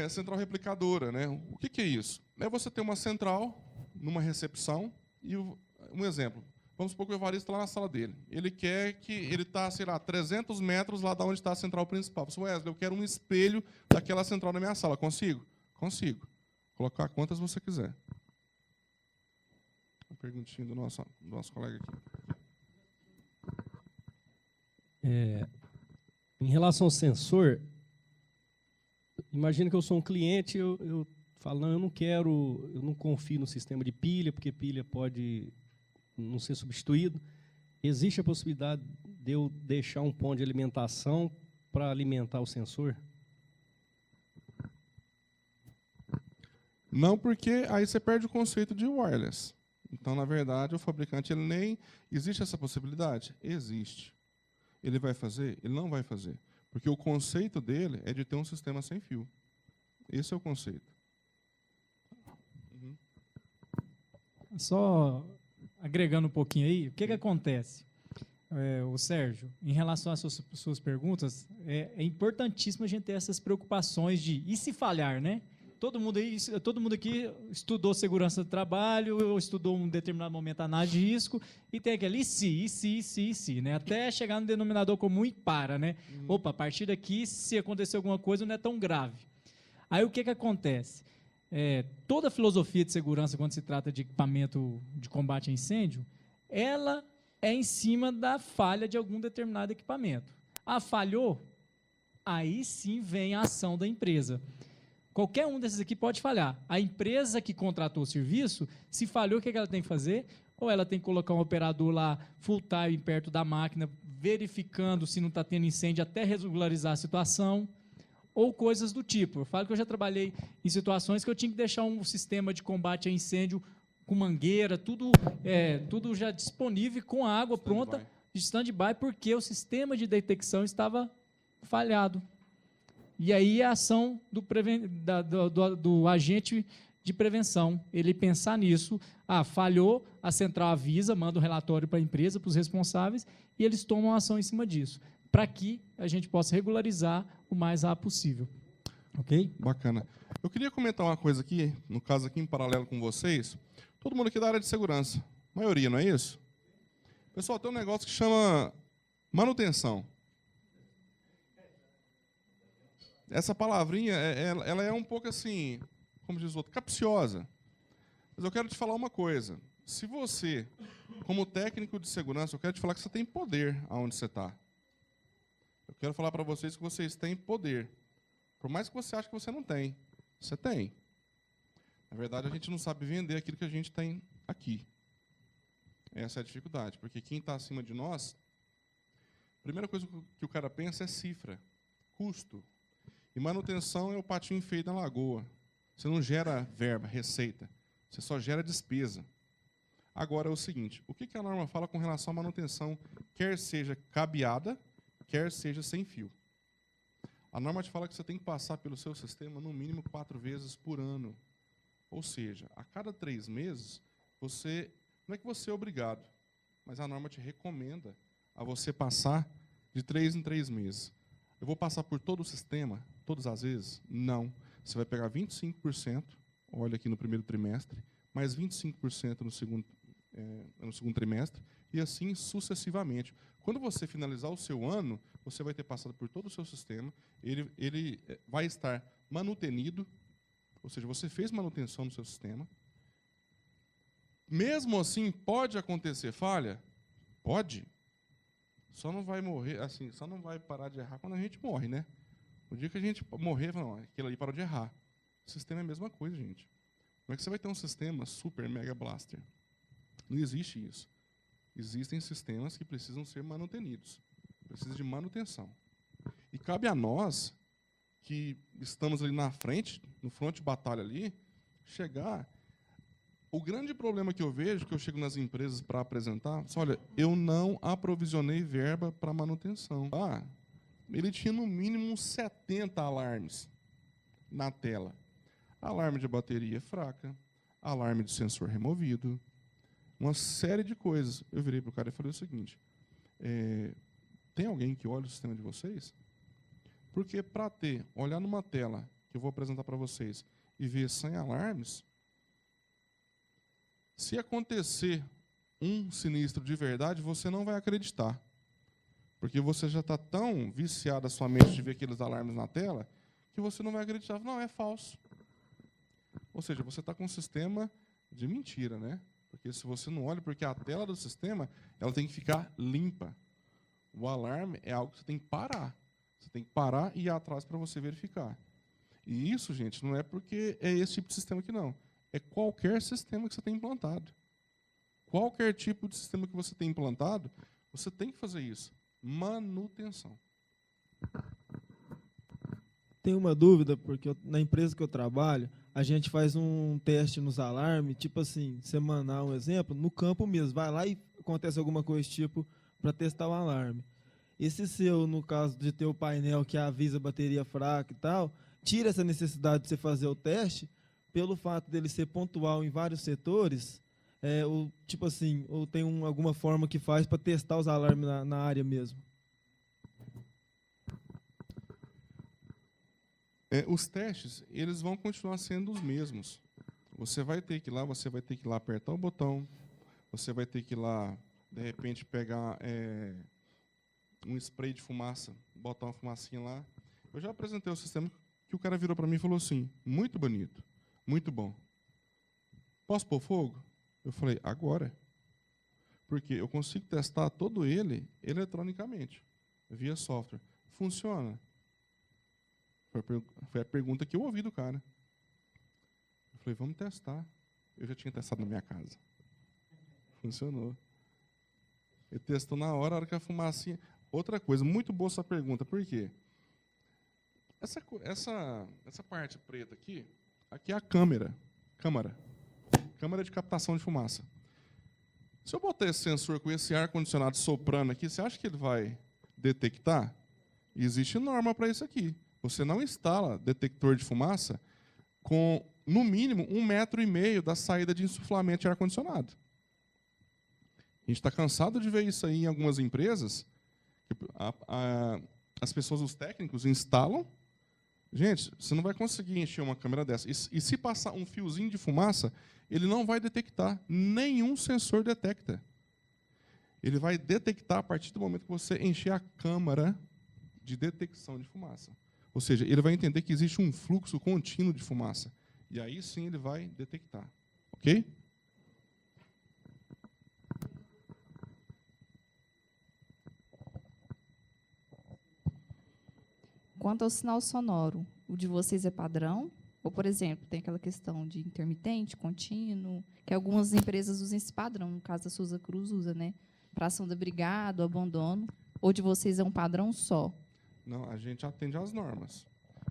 Central replicadora. Né? O que é isso? É você ter uma central numa recepção e um exemplo. Vamos supor que o Evaristo está lá na sala dele. Ele quer que ele está, sei lá, 300 metros lá de onde está a central principal. Você fala, Wesley, eu quero um espelho daquela central na minha sala. Consigo? Consigo. Colocar quantas você quiser. Uma perguntinha do nosso colega aqui. Em relação ao sensor, imagina que eu sou um cliente, eu falo, não, eu não confio no sistema de pilha, porque pilha pode não ser substituído. Existe a possibilidade de eu deixar um ponto de alimentação para alimentar o sensor? Não, porque aí você perde o conceito de wireless. Então, na verdade, o fabricante ele nem... Existe essa possibilidade? Existe. Ele vai fazer? Ele não vai fazer. Porque o conceito dele é de ter um sistema sem fio. Esse é o conceito. Só agregando um pouquinho aí, o que acontece? O Sérgio, em relação às suas perguntas, é importantíssimo a gente ter essas preocupações de e se falhar, né? Todo mundo aqui estudou segurança do trabalho, ou estudou um determinado momento análise de risco, e tem aquele e se, né? Até chegar no denominador comum e para, né? Opa, a partir daqui, se acontecer alguma coisa, não é tão grave. Aí o que acontece? Toda a filosofia de segurança, quando se trata de equipamento de combate a incêndio, ela é em cima da falha de algum determinado equipamento. Falhou? Aí sim vem a ação da empresa. Qualquer um desses aqui pode falhar. A empresa que contratou o serviço, se falhou, o que ela tem que fazer? Ou ela tem que colocar um operador lá full time perto da máquina, verificando se não está tendo incêndio até regularizar a situação, ou coisas do tipo. Eu falo que eu já trabalhei em situações que eu tinha que deixar um sistema de combate a incêndio com mangueira, tudo já disponível, com a água pronta, de stand-by, porque o sistema de detecção estava falhado. E aí a ação do agente de prevenção, ele pensar nisso, falhou, a central avisa, manda um relatório para a empresa, para os responsáveis, e eles tomam ação em cima disso, para que a gente possa regularizar o mais rápido possível. Ok? Bacana. Eu queria comentar uma coisa aqui, no caso aqui em paralelo com vocês. Todo mundo aqui da área de segurança, maioria, não é isso? Pessoal, tem um negócio que chama manutenção. Essa palavrinha, ela é um pouco assim, como diz o outro, capciosa. Mas eu quero te falar uma coisa. Se você, como técnico de segurança, eu quero te falar que você tem poder aonde você está. Eu quero falar para vocês que vocês têm poder. Por mais que você ache que você não tem, você tem. Na verdade, a gente não sabe vender aquilo que a gente tem aqui. Essa é a dificuldade, porque quem está acima de nós, a primeira coisa que o cara pensa é cifra, custo. E manutenção é o patinho feio na lagoa. Você não gera verba, receita, você só gera despesa. Agora é o seguinte, o que a norma fala com relação à manutenção, quer seja cabeada, quer seja sem fio? A norma te fala que você tem que passar pelo seu sistema no mínimo 4 vezes por ano. Ou seja, a cada 3 meses, não é que você é obrigado, mas a norma te recomenda a você passar de 3 em 3 meses. Eu vou passar por todo o sistema, todas as vezes? Não. Você vai pegar 25%, olha aqui no primeiro trimestre, mais 25% no segundo trimestre, e assim sucessivamente. Quando você finalizar o seu ano, você vai ter passado por todo o seu sistema, ele vai estar manutenido, ou seja, você fez manutenção no seu sistema. Mesmo assim, pode acontecer falha? Pode. Só não vai morrer, assim, só não vai parar de errar quando a gente morre, né? O dia que a gente morrer, não, aquilo ali parou de errar. O sistema é a mesma coisa, gente. Como é que você vai ter um sistema super mega blaster? Não existe isso. Existem sistemas que precisam ser manutenidos. Precisa de manutenção. E cabe a nós, que estamos ali na frente, no fronte de batalha ali, chegar. O grande problema que eu vejo, que eu chego nas empresas para apresentar, olha, eu não aprovisionei verba para manutenção. Ele tinha no mínimo uns 70 alarmes na tela. Alarme de bateria fraca, alarme de sensor removido, uma série de coisas. Eu virei para o cara e falei o seguinte, tem alguém que olha o sistema de vocês? Porque para olhar numa tela que eu vou apresentar para vocês e ver 100 alarmes, se acontecer um sinistro de verdade, você não vai acreditar. Porque você já está tão viciado a sua mente de ver aqueles alarmes na tela, que você não vai acreditar. Não, é falso. Ou seja, você está com um sistema de mentira, né? Porque se você não olha, porque a tela do sistema, ela tem que ficar limpa. O alarme é algo que você tem que parar. Você tem que parar e ir atrás para você verificar. E isso, gente, não é porque é esse tipo de sistema aqui, não. É qualquer sistema que você tem implantado. Qualquer tipo de sistema que você tem implantado, você tem que fazer isso. Manutenção. Tenho uma dúvida, porque na empresa que eu trabalho, a gente faz um teste nos alarmes, tipo assim, semanal, um exemplo, no campo mesmo. Vai lá e acontece alguma coisa tipo para testar o alarme. Esse seu, no caso de ter o painel que avisa a bateria fraca e tal, tira essa necessidade de você fazer o teste, pelo fato dele ser pontual em vários setores, ou, tipo assim, ou tem alguma forma que faz para testar os alarmes na área mesmo? Os testes, eles vão continuar sendo os mesmos. Você vai ter que ir lá, apertar o botão, você vai ter que ir lá, de repente, pegar um spray de fumaça, botar uma fumacinha lá. Eu já apresentei o sistema que o cara virou para mim e falou assim, muito bonito, muito bom. Posso pôr fogo? Eu falei, agora. Porque eu consigo testar todo ele eletronicamente, via software. Funciona? Foi a pergunta que eu ouvi do cara. Eu falei, vamos testar. Eu já tinha testado na minha casa. Funcionou. Ele testou na hora, a hora que a fumacinha... Outra coisa, muito boa essa pergunta. Por quê? Essa parte preta aqui é a câmera de captação de fumaça. Se eu botar esse sensor com esse ar-condicionado soprando aqui, você acha que ele vai detectar? Existe norma para isso aqui. Você não instala detector de fumaça com, no mínimo, 1,5 metro da saída de insuflamento de ar-condicionado. A gente está cansado de ver isso aí em algumas empresas. As pessoas, os técnicos, instalam. Gente, você não vai conseguir encher uma câmera dessa. E se passar um fiozinho de fumaça, ele não vai detectar. Nenhum sensor detecta. Ele vai detectar a partir do momento que você encher a câmara de detecção de fumaça. Ou seja, ele vai entender que existe um fluxo contínuo de fumaça. E aí sim ele vai detectar. Ok? Quanto ao sinal sonoro, o de vocês é padrão? Ou, por exemplo, tem aquela questão de intermitente, contínuo, que algumas empresas usam esse padrão, no caso da Souza Cruz usa, né? Para ação da brigada, abandono, ou de vocês é um padrão só? Não, a gente atende às normas.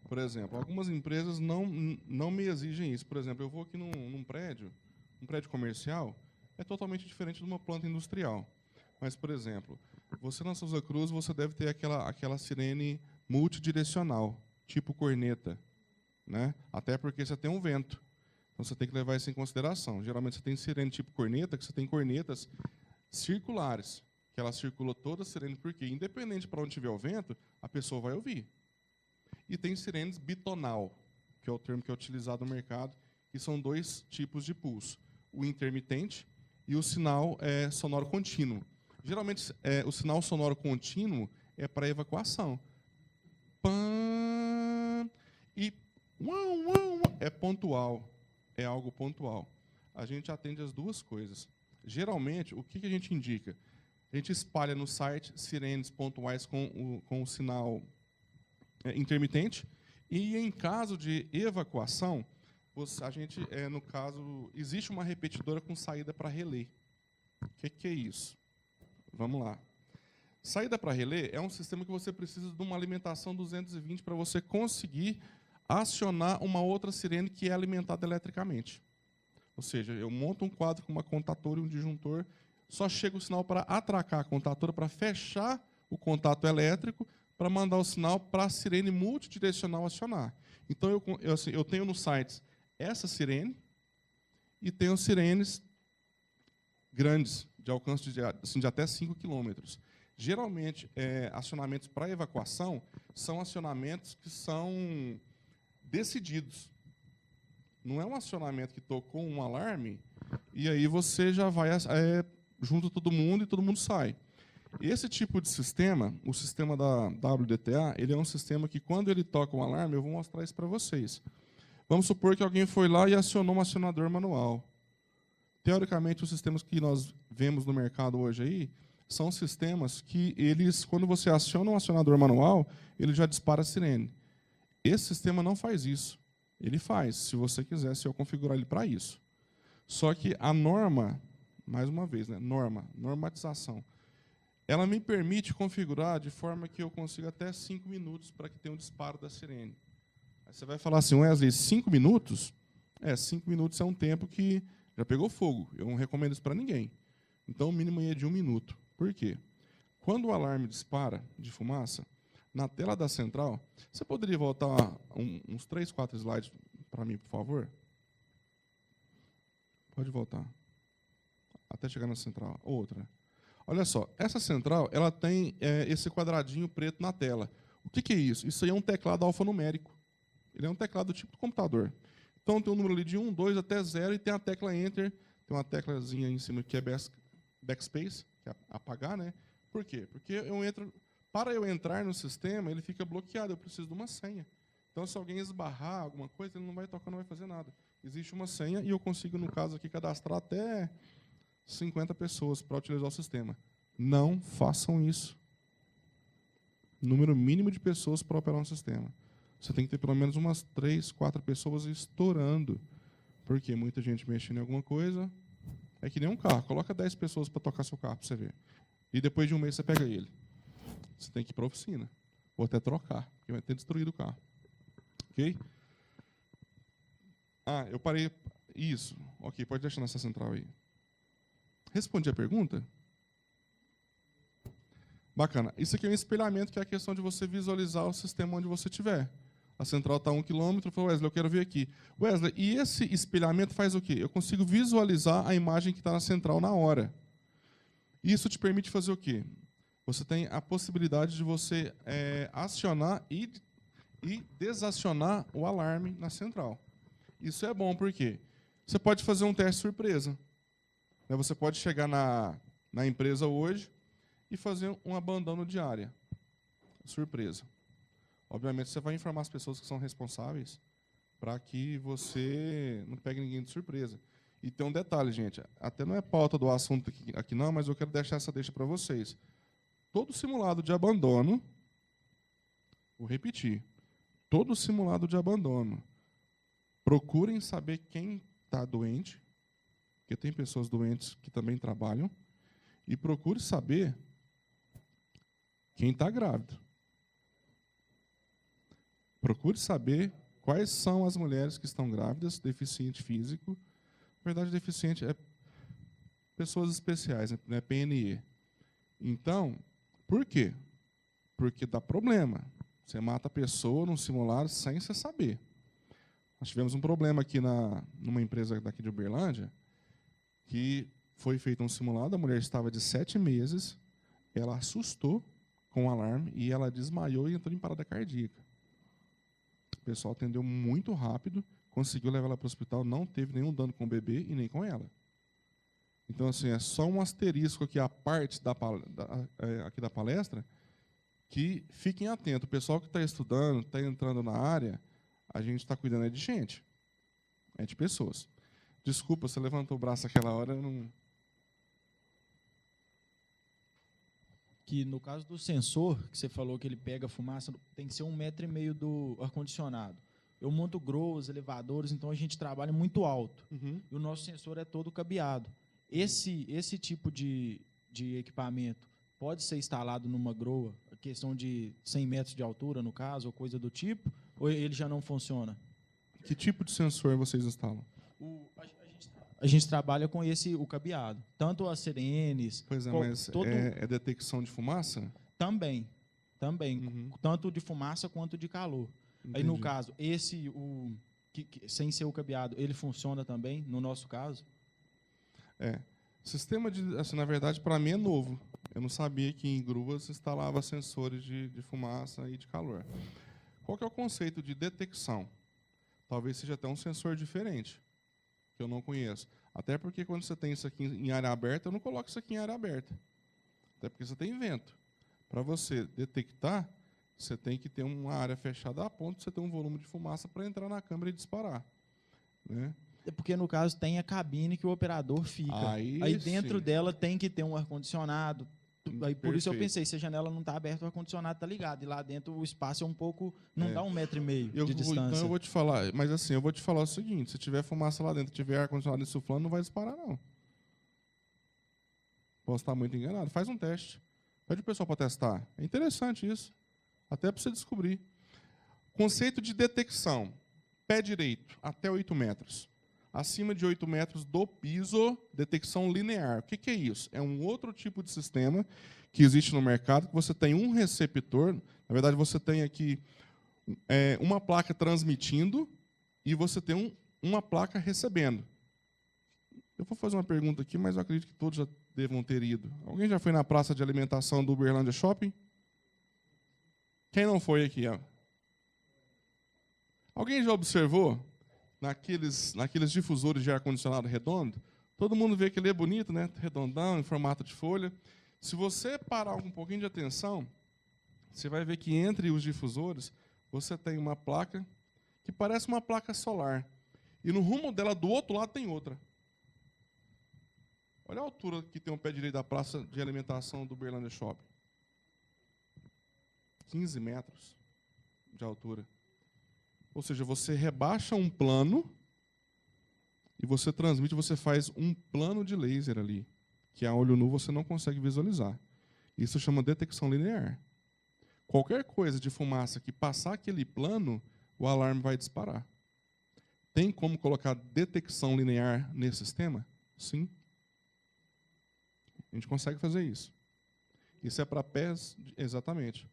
Por exemplo, algumas empresas não me exigem isso. Por exemplo, eu vou aqui num prédio, um prédio comercial, é totalmente diferente de uma planta industrial. Mas, por exemplo, você na Souza Cruz, você deve ter aquela sirene multidirecional, tipo corneta, né? Até porque você tem um vento. Então, você tem que levar isso em consideração. Geralmente, você tem sirene tipo corneta, que você tem cornetas circulares, que ela circula toda a sirene, porque, independente para onde tiver o vento, a pessoa vai ouvir. E tem sirenes bitonal, que é o termo que é utilizado no mercado, que são 2 tipos de pulso. O intermitente e o sinal sonoro contínuo. Geralmente, o sinal sonoro contínuo é para evacuação. Pã, e é pontual, é algo pontual. A gente atende as duas coisas. Geralmente, o que a gente indica? A gente espalha no site sirenes pontuais com o sinal intermitente, e em caso de evacuação, a gente, no caso, existe uma repetidora com saída para relé. O que é isso? Vamos lá. Saída para relé é um sistema que você precisa de uma alimentação 220 para você conseguir acionar uma outra sirene que é alimentada eletricamente. Ou seja, eu monto um quadro com uma contatora e um disjuntor, só chega o sinal para atracar a contatora, para fechar o contato elétrico, para mandar o sinal para a sirene multidirecional acionar. Então, eu tenho no site essa sirene e tenho sirenes grandes, de alcance de até 5 km. Geralmente, acionamentos para evacuação são acionamentos que são decididos. Não é um acionamento que tocou um alarme e aí você já vai junto todo mundo e todo mundo sai. Esse tipo de sistema, o sistema da WDTA, ele é um sistema que, quando ele toca um alarme, eu vou mostrar isso para vocês. Vamos supor que alguém foi lá e acionou um acionador manual. Teoricamente, os sistemas que nós vemos no mercado hoje aí são sistemas que, quando você aciona um acionador manual, ele já dispara a sirene. Esse sistema não faz isso. Ele faz, se você quiser, se eu configurar ele para isso. Só que a norma, mais uma vez, né, normatização, ela me permite configurar de forma que eu consiga até 5 minutos para que tenha um disparo da sirene. Aí você vai falar assim, Wesley, 5 minutos? 5 minutos é um tempo que já pegou fogo. Eu não recomendo isso para ninguém. Então, o mínimo é de 1 minuto. Por quê? Quando o alarme dispara de fumaça, na tela da central, você poderia voltar uns 3, 4 slides para mim, por favor? Pode voltar. Até chegar na central. Outra. Olha só, essa central ela tem esse quadradinho preto na tela. O que é isso? Isso aí é um teclado alfanumérico. Ele é um teclado do tipo do computador. Então, tem um número ali de 1, 2 até 0 e tem a tecla Enter. Tem uma teclazinha em cima que é Backspace, que é apagar, né? Por quê? Porque para eu entrar no sistema, ele fica bloqueado, eu preciso de uma senha. Então, se alguém esbarrar alguma coisa, ele não vai tocar, não vai fazer nada. Existe uma senha e eu consigo, no caso aqui, cadastrar até 50 pessoas para utilizar o sistema. Não façam isso. Número mínimo de pessoas para operar um sistema. Você tem que ter pelo menos umas 3, 4 pessoas estourando. Porque muita gente mexendo em alguma coisa. É que nem um carro. Coloca 10 pessoas para tocar seu carro para você ver. E depois de um mês você pega ele. Você tem que ir para a oficina. Ou até trocar, porque vai ter destruído o carro. Ok? Eu parei. Isso. Ok, pode deixar nessa central aí. Respondi a pergunta? Bacana. Isso aqui é um espelhamento, que é a questão de você visualizar o sistema onde você estiver. A central está a 1 km, falou, Wesley, eu quero ver aqui. Wesley, e esse espelhamento faz o quê? Eu consigo visualizar a imagem que está na central na hora. Isso te permite fazer o quê? Você tem a possibilidade de você acionar e desacionar o alarme na central. Isso é bom, por quê? Você pode fazer um teste surpresa. Você pode chegar na empresa hoje e fazer um abandono de área. Surpresa. Obviamente, você vai informar as pessoas que são responsáveis para que você não pegue ninguém de surpresa. E tem um detalhe, gente. Até não é pauta do assunto aqui não, mas eu quero deixar essa deixa para vocês. Todo simulado de abandono, vou repetir, todo simulado de abandono, procurem saber quem está doente, porque tem pessoas doentes que também trabalham, e procure saber quem está grávido. Procure saber quais são as mulheres que estão grávidas, deficiente físico. Na verdade, deficiente é pessoas especiais, né, PNE. Então, por quê? Porque dá problema. Você mata a pessoa num simulado sem você saber. Nós tivemos um problema aqui numa empresa daqui de Uberlândia, que foi feito um simulado, a mulher estava de 7 meses, ela assustou com o alarme e ela desmaiou e entrou em parada cardíaca. O pessoal atendeu muito rápido, conseguiu levar ela para o hospital, não teve nenhum dano com o bebê e nem com ela. Então, assim, é só um asterisco aqui à parte aqui da palestra, que fiquem atentos. O pessoal que está estudando, está entrando na área, a gente está cuidando de gente, é de pessoas. Desculpa, você levantou o braço aquela hora, eu não... Que no caso do sensor, que você falou que ele pega fumaça, tem que ser 1,5 m do ar-condicionado. Eu monto grôas, elevadores, então a gente trabalha muito alto. Uhum. E o nosso sensor é todo cabeado. Esse tipo de equipamento pode ser instalado numa groa, questão de 100 metros de altura, no caso, ou coisa do tipo, ou ele já não funciona? Que tipo de sensor vocês instalam? A gente trabalha com o cabeado. Tanto as sirenes... Pois é, mas é detecção de fumaça? Também. Tanto de fumaça quanto de calor. Entendi. Aí, no caso, sem ser o cabeado, ele funciona também, no nosso caso? Sistema de... Assim, na verdade, para mim é novo. Eu não sabia que em gruas se instalava sensores de fumaça e de calor. Qual que é o conceito de detecção? Talvez seja até um sensor diferente, que eu não conheço. Até porque quando você tem isso aqui em área aberta, eu não coloco isso aqui em área aberta. Até porque você tem vento. Para você detectar, você tem que ter uma área fechada a ponto de você ter um volume de fumaça para entrar na câmera e disparar, né? É porque, no caso, tem a cabine que o operador fica. Aí dentro dela tem que ter um ar-condicionado. Aí, por isso eu pensei, se a janela não está aberta, o ar-condicionado está ligado. E lá dentro o espaço é um pouco... Não dá 1,5 m de distância. Então eu vou te falar, mas assim, eu vou te falar o seguinte, se tiver fumaça lá dentro, tiver ar-condicionado insuflando, não vai disparar, não. Posso estar muito enganado. Faz um teste. Pede o pessoal para testar. É interessante isso. Até para você descobrir. Conceito de detecção. Pé direito, até 8 metros. Acima de 8 metros do piso, detecção linear. O que é isso? É um outro tipo de sistema que existe no mercado, que você tem um receptor, na verdade você tem aqui uma placa transmitindo e você tem uma placa recebendo. Eu vou fazer uma pergunta aqui, mas eu acredito que todos já devam ter ido. Alguém já foi na praça de alimentação do Uberlândia Shopping? Quem não foi aqui? Ó? Alguém já observou? Naqueles difusores de ar-condicionado redondo, todo mundo vê que ele é bonito, né? Redondão, em formato de folha. Se você parar um pouquinho de atenção, você vai ver que entre os difusores, você tem uma placa que parece uma placa solar. E no rumo dela, do outro lado, tem outra. Olha a altura que tem o pé direito da praça de alimentação do Uberlândia Shopping. 15 metros de altura. Ou seja, você rebaixa um plano e você transmite, você faz um plano de laser ali, que a olho nu você não consegue visualizar. Isso chama detecção linear. Qualquer coisa de fumaça que passar aquele plano, o alarme vai disparar. Tem como colocar detecção linear nesse sistema? Sim. A gente consegue fazer isso. Isso é para pés, exatamente.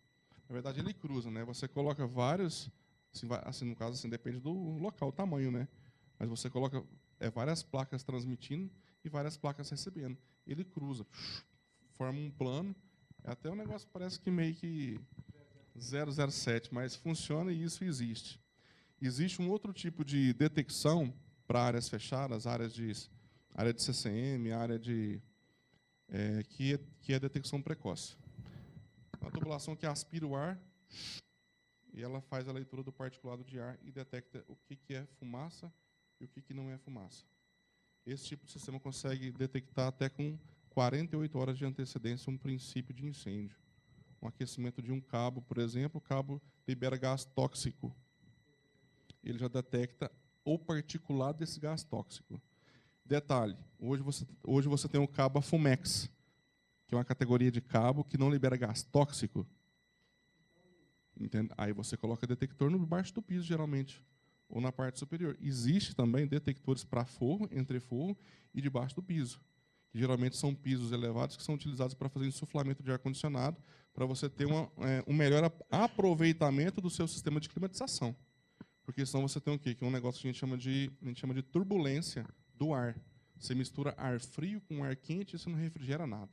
Na verdade, ele cruza, né? Você coloca vários... Assim, no caso, assim, depende do local, o tamanho, né? Mas você coloca várias placas transmitindo e várias placas recebendo. Ele cruza, forma um plano. Até o negócio parece que meio que 007, mas funciona e isso existe. Existe um outro tipo de detecção para áreas fechadas, área de CCM, área de que é detecção precoce. Uma tubulação que aspira o ar e ela faz a leitura do particulado de ar e detecta o que é fumaça e o que não é fumaça. Esse tipo de sistema consegue detectar até com 48 horas de antecedência um princípio de incêndio. Um aquecimento de um cabo, por exemplo, o cabo libera gás tóxico. Ele já detecta ou particulado desse gás tóxico. Detalhe, hoje você tem o cabo Afumex, que é uma categoria de cabo que não libera gás tóxico. Entende? Aí você coloca detector no baixo do piso, geralmente, ou na parte superior. Existe também detectores para forro, entre forro e debaixo do piso, que geralmente são pisos elevados que são utilizados para fazer insuflamento de ar-condicionado, para você ter um melhor aproveitamento do seu sistema de climatização. Porque senão você tem o quê? Que é um negócio que a gente chama de turbulência do ar. Você mistura ar frio com ar quente e você não refrigera nada.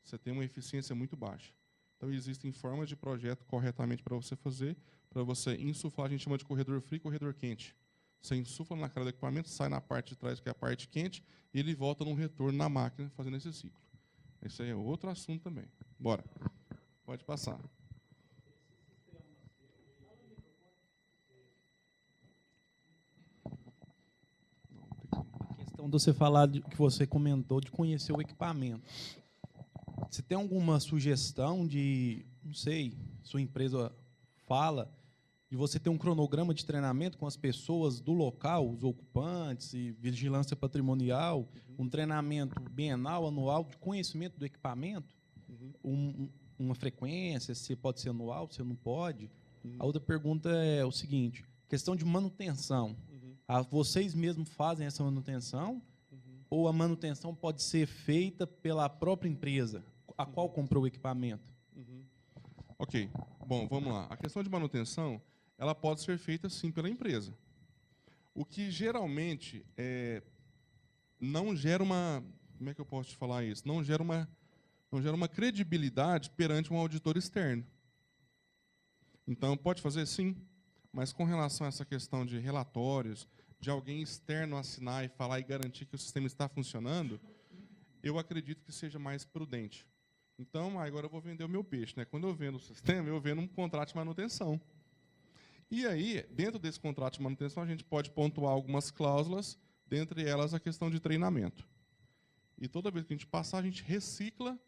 Você tem uma eficiência muito baixa. Então, existem formas de projeto corretamente para você fazer, para você insuflar, a gente chama de corredor frio e corredor quente. Você insufla na cara do equipamento, sai na parte de trás, que é a parte quente, e ele volta num retorno na máquina, fazendo esse ciclo. Esse aí é outro assunto também. Bora. Pode passar. A questão de você falar, que você comentou, de conhecer o equipamento. Você tem alguma sugestão de, não sei, sua empresa fala, de você ter um cronograma de treinamento com as pessoas do local, os ocupantes e vigilância patrimonial, um treinamento bienal, anual, de conhecimento do equipamento, uma frequência, se pode ser anual, se não pode. A outra pergunta é o seguinte, questão de manutenção. Vocês mesmos fazem essa manutenção ou a manutenção pode ser feita pela própria empresa, a qual comprou o equipamento? Ok. Bom, vamos lá. A questão de manutenção, ela pode ser feita, sim, pela empresa. O que, geralmente, não gera uma... Como é que eu posso te falar isso? Não gera uma credibilidade perante um auditor externo. Então, pode fazer, sim, mas com relação a essa questão de relatórios, de alguém externo assinar e falar e garantir que o sistema está funcionando, eu acredito que seja mais prudente. Então, agora eu vou vender o meu peixe, né? Quando eu vendo o sistema, eu vendo um contrato de manutenção. E aí, dentro desse contrato de manutenção, a gente pode pontuar algumas cláusulas, dentre elas a questão de treinamento. E toda vez que a gente passar, a gente recicla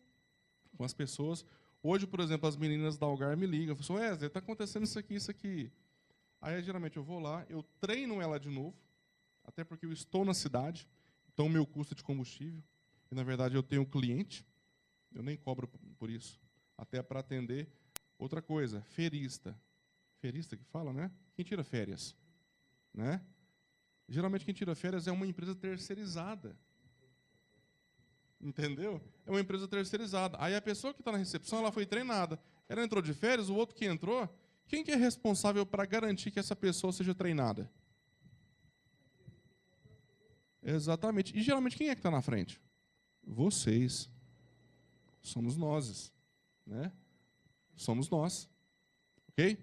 com as pessoas. Hoje, por exemplo, as meninas da Algar me ligam, falam, Wesley, está acontecendo isso aqui, isso aqui. Aí, geralmente, eu vou lá, eu treino ela de novo, até porque eu estou na cidade, então o meu custo é de combustível, e, na verdade, eu tenho um cliente, eu nem cobro por isso, até para atender. Outra coisa, ferista. Ferista que fala, né? Quem tira férias, né? Geralmente, quem tira férias é uma empresa terceirizada. Entendeu? É uma empresa terceirizada. Aí a pessoa que está na recepção, ela foi treinada. Ela entrou de férias, o outro que entrou, quem que é responsável para garantir que essa pessoa seja treinada? Exatamente. E, geralmente, quem é que está na frente? Vocês. Somos nós. Né? Somos nós. Ok?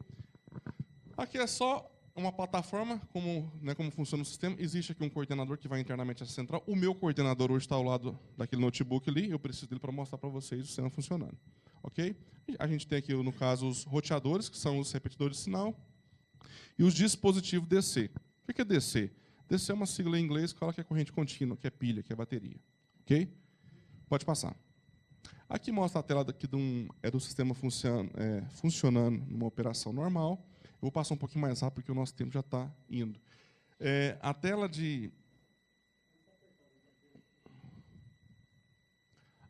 Aqui é só uma plataforma, como funciona o sistema. Existe aqui um coordenador que vai internamente à central. O meu coordenador hoje está ao lado daquele notebook ali. Eu preciso dele para mostrar para vocês o sistema funcionando. Ok? A gente tem aqui, no caso, os roteadores, que são os repetidores de sinal, e os dispositivos DC. O que é DC? DC é uma sigla em inglês que fala que é corrente contínua, que é pilha, que é bateria. Ok? Pode passar. Aqui mostra a tela do sistema funcionando numa operação normal. Eu vou passar um pouquinho mais rápido, porque o nosso tempo já está indo. A tela de...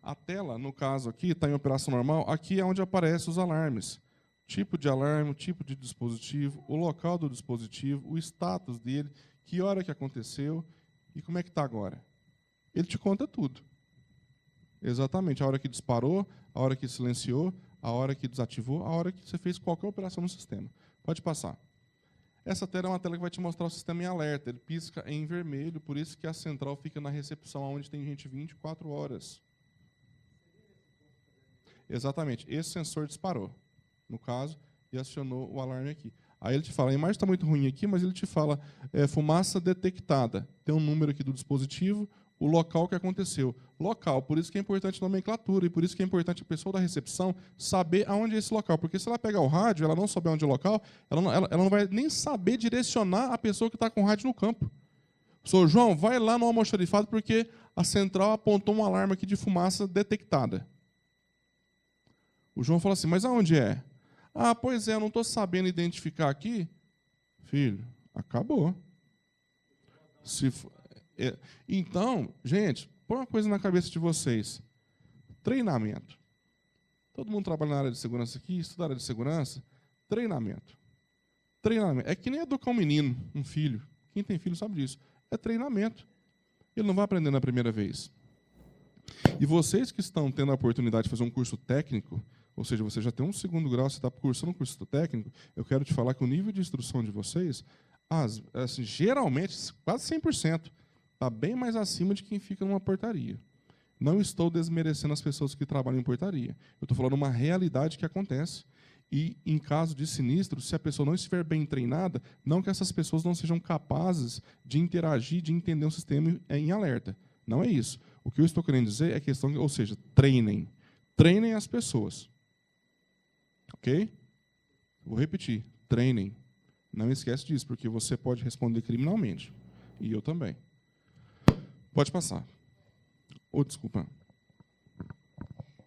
A tela, no caso aqui, está em operação normal. Aqui é onde aparecem os alarmes. Tipo de alarme, tipo de dispositivo, o local do dispositivo, o status dele, que hora que aconteceu e como é que está agora. Ele te conta tudo. Exatamente, a hora que disparou, a hora que silenciou, a hora que desativou, a hora que você fez qualquer operação no sistema. Pode passar. Essa tela é uma tela que vai te mostrar o sistema em alerta. Ele pisca em vermelho, por isso que a central fica na recepção, onde tem gente 24 horas. Exatamente, esse sensor disparou, no caso, e acionou o alarme aqui. Aí ele te fala, a imagem está muito ruim aqui, mas ele te fala, fumaça detectada. Tem um número aqui do dispositivo, o local que aconteceu. Local, por isso que é importante a nomenclatura, e por isso que é importante a pessoa da recepção saber aonde é esse local. Porque se ela pegar o rádio, ela não souber onde é o local, ela não vai nem saber direcionar a pessoa que está com o rádio no campo. Sr. João, vai lá no almoxarifado, porque a central apontou um alarme aqui de fumaça detectada. O João fala assim, mas aonde é? Ah, pois é, eu não estou sabendo identificar aqui. Filho, acabou. Então, gente, põe uma coisa na cabeça de vocês. Treinamento. Todo mundo trabalha na área de segurança aqui, estuda a área de segurança. Treinamento. Treinamento. É que nem educar um menino, um filho. Quem tem filho sabe disso. É treinamento. Ele não vai aprender na primeira vez. E vocês que estão tendo a oportunidade de fazer um curso técnico, ou seja, você já tem um 2º grau, você está cursando um curso técnico, eu quero te falar que o nível de instrução de vocês, assim, geralmente, quase 100%, está bem mais acima de quem fica numa portaria. Não estou desmerecendo as pessoas que trabalham em portaria. Eu estou falando uma realidade que acontece. E, em caso de sinistro, se a pessoa não estiver bem treinada, não que essas pessoas não sejam capazes de interagir, de entender um sistema em alerta. Não é isso. O que eu estou querendo dizer é questão, ou seja, treinem. Treinem as pessoas. Ok? Vou repetir. Treinem. Não esquece disso, porque você pode responder criminalmente. E eu também. Pode passar. Desculpa.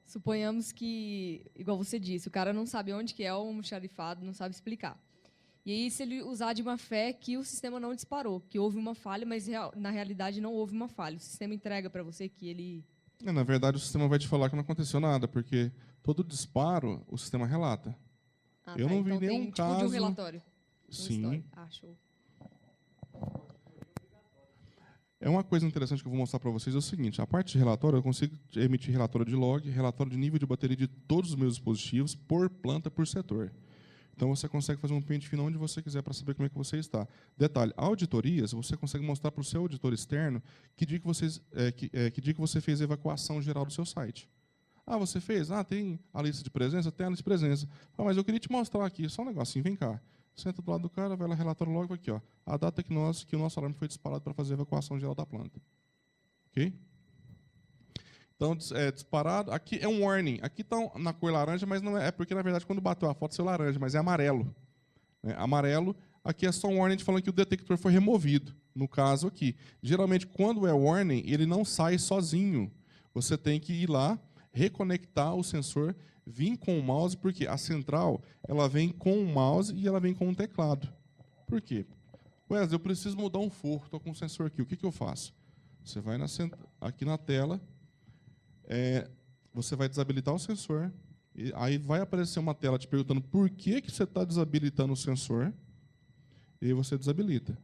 Suponhamos que, igual você disse, o cara não sabe onde que é um almoxarifado, não sabe explicar. E aí, se ele usar de má fé que o sistema não disparou, que houve uma falha, mas na realidade não houve uma falha. O sistema entrega para você que ele... Na verdade, o sistema vai te falar que não aconteceu nada, porque todo disparo, o sistema relata. Eu não vi nenhum caso... de um relatório. Sim. Show. É uma coisa interessante que eu vou mostrar para vocês, é o seguinte, a parte de relatório, eu consigo emitir relatório de log, relatório de nível de bateria de todos os meus dispositivos, por planta, por setor. Então, você consegue fazer um pente fino onde você quiser para saber como é que você está. Detalhe, auditorias, você consegue mostrar para o seu auditor externo que dia que você fez a evacuação geral do seu site. Ah, você fez? Ah, tem a lista de presença? Tem a lista de presença. Ah, mas eu queria te mostrar aqui, só um negocinho, vem cá. Senta do lado do cara, vai lá, relatório logo aqui, ó. A data que o nosso alarme foi disparado para fazer a evacuação geral da planta. Ok? Então, disparado. Aqui é um warning. Aqui está na cor laranja, mas não é porque, na verdade, quando bateu a foto, saiu laranja, mas é amarelo. Amarelo, aqui é só um warning falando que o detector foi removido. No caso aqui. Geralmente, quando é warning, ele não sai sozinho. Você tem que ir lá, reconectar o sensor, vir com o mouse, porque a central ela vem com o mouse e ela vem com um teclado. Por quê? Wesley, eu preciso mudar um forro, estou com um sensor aqui, o que eu faço? Você vai aqui na tela, você vai desabilitar o sensor, e aí vai aparecer uma tela te perguntando por que você está desabilitando o sensor, e aí você desabilita.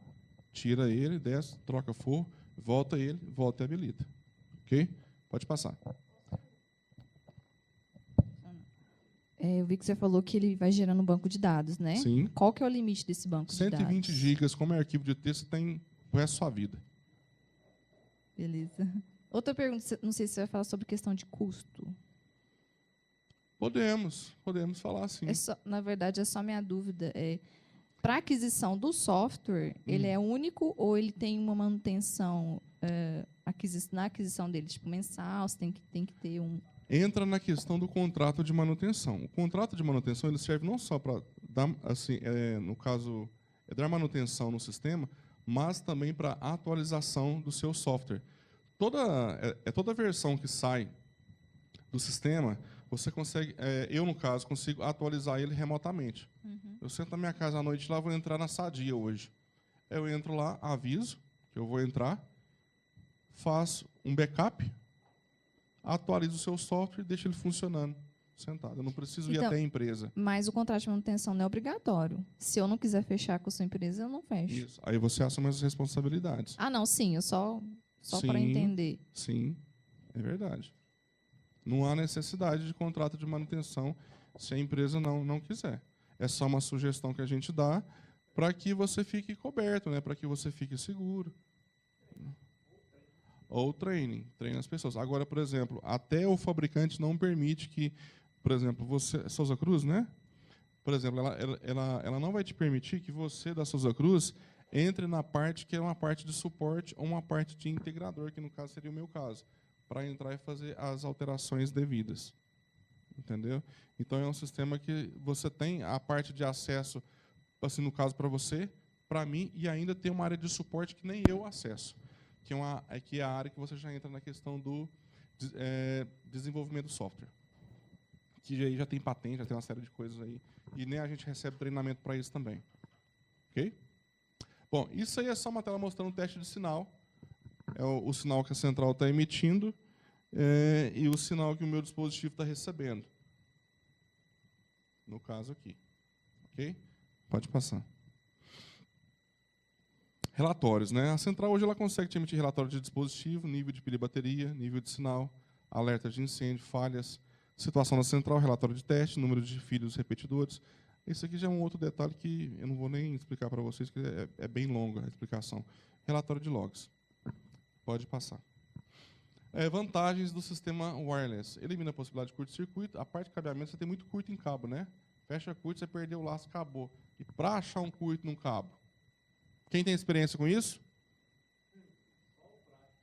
Tira ele, desce, troca forro, volta ele, volta e habilita. Ok? Pode passar. Eu vi que você falou que ele vai gerando um banco de dados, né? Sim. Qual que é o limite desse banco de dados? 120 gigas, como é arquivo de texto, tem o resto da sua vida. Beleza. Outra pergunta, não sei se você vai falar sobre questão de custo. Podemos falar sim. Na verdade, é só minha dúvida. Para a aquisição do software, ele é único ou ele tem uma manutenção na aquisição dele, tipo mensal, você tem que ter um... Entra na questão do contrato de manutenção. O contrato de manutenção ele serve não só para dar, assim, no caso, dar manutenção no sistema, mas também para atualização do seu software. Toda versão que sai do sistema, você consegue, eu no caso, consigo atualizar ele remotamente. Uhum. Eu sento na minha casa à noite lá, vou entrar na Sadia hoje. Eu entro lá, aviso que eu vou entrar, faço um backup, atualizo o seu software e deixo ele funcionando, sentado. Eu não preciso ir até a empresa. Mas o contrato de manutenção não é obrigatório. Se eu não quiser fechar com a sua empresa, eu não fecho. Isso. Aí você assume as responsabilidades. Ah, não, sim. Eu só para entender. Sim, é verdade. Não há necessidade de contrato de manutenção se a empresa não quiser. É só uma sugestão que a gente dá para que você fique coberto, né? Para que você fique seguro. Ou treine as pessoas. Agora, por exemplo, até o fabricante não permite que, por exemplo, você, Souza Cruz, né? Por exemplo, ela não vai te permitir que você, da Souza Cruz, entre na parte que é uma parte de suporte ou uma parte de integrador, que no caso seria o meu caso, para entrar e fazer as alterações devidas. Entendeu? Então, é um sistema que você tem a parte de acesso, assim, no caso, para você, para mim, e ainda tem uma área de suporte que nem eu acesso. Que é a área que você já entra na questão do desenvolvimento do software. Que aí já tem patente, já tem uma série de coisas aí. E nem a gente recebe treinamento para isso também. Ok? Bom, isso aí é só uma tela mostrando o teste de sinal. É o sinal que a central está emitindo e o sinal que o meu dispositivo está recebendo. No caso aqui. Ok? Pode passar. Relatórios, né? A central hoje ela consegue te emitir relatório de dispositivo, nível de pilha e bateria, nível de sinal, alerta de incêndio, falhas, situação da central, relatório de teste, número de fios repetidores. Esse aqui já é um outro detalhe que eu não vou nem explicar para vocês, que é bem longa a explicação. Relatório de logs. Pode passar. Vantagens do sistema wireless. Elimina a possibilidade de curto-circuito. A parte de cabeamento, você tem muito curto em cabo, né? Fecha curto, você perdeu o laço, acabou. E para achar um curto num cabo? Quem tem experiência com isso?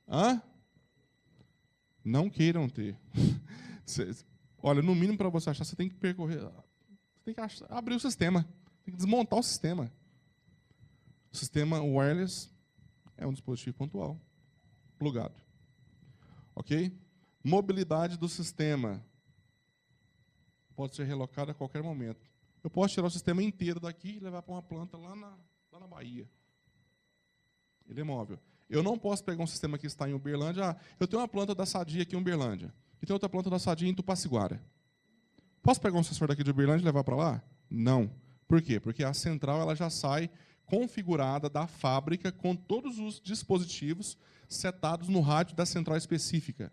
Hã? Não queiram ter. Olha, no mínimo para você achar, você tem que percorrer... Você tem que abrir o sistema. Tem que desmontar o sistema. O sistema wireless é um dispositivo pontual. Plugado. Ok? Mobilidade do sistema. Pode ser relocado a qualquer momento. Eu posso tirar o sistema inteiro daqui e levar para uma planta lá na Bahia. Ele é móvel. Eu não posso pegar um sistema que está em Uberlândia. Eu tenho uma planta da Sadia aqui em Uberlândia. E tem outra planta da Sadia em Tupaciguara. Posso pegar um sensor daqui de Uberlândia e levar para lá? Não. Por quê? Porque a central ela já sai configurada da fábrica com todos os dispositivos setados no rádio da central específica.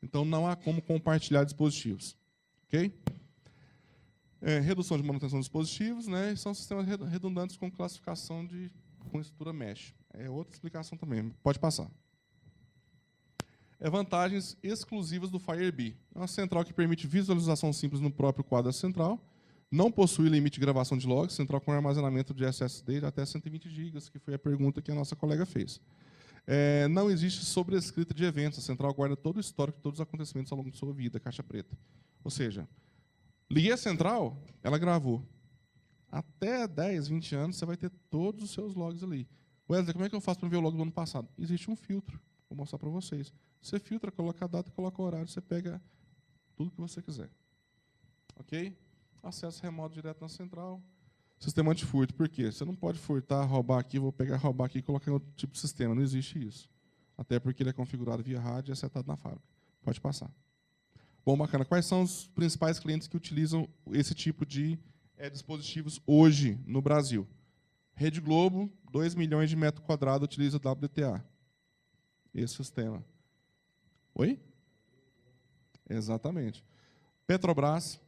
Então, não há como compartilhar dispositivos. Ok? Redução de manutenção dos dispositivos, né? São sistemas redundantes com classificação com estrutura mesh. É outra explicação também. Pode passar. Vantagens exclusivas do Firebee. É uma central que permite visualização simples no próprio quadro da central. Não possui limite de gravação de logs. Central com armazenamento de SSD de até 120 GB, que foi a pergunta que a nossa colega fez. Não existe sobrescrita de eventos. A central guarda todo o histórico de todos os acontecimentos ao longo de sua vida, caixa preta. Ou seja, liguei a central, ela gravou. Até 10, 20 anos, você vai ter todos os seus logs ali. Wesley, como é que eu faço para ver o log do ano passado? Existe um filtro. Vou mostrar para vocês. Você filtra, coloca a data, coloca o horário, você pega tudo que você quiser. Ok? Acesso remoto direto na central. Sistema antifurto. Por quê? Você não pode furtar, roubar aqui, vou pegar, roubar aqui e colocar em outro tipo de sistema. Não existe isso. Até porque ele é configurado via rádio e é setado na fábrica. Pode passar. Bom, bacana. Quais são os principais clientes que utilizam esse tipo de dispositivos hoje no Brasil? Rede Globo, 2 milhões de metros quadrados utiliza WDTA. Esse sistema. Oi? Exatamente. Petrobras,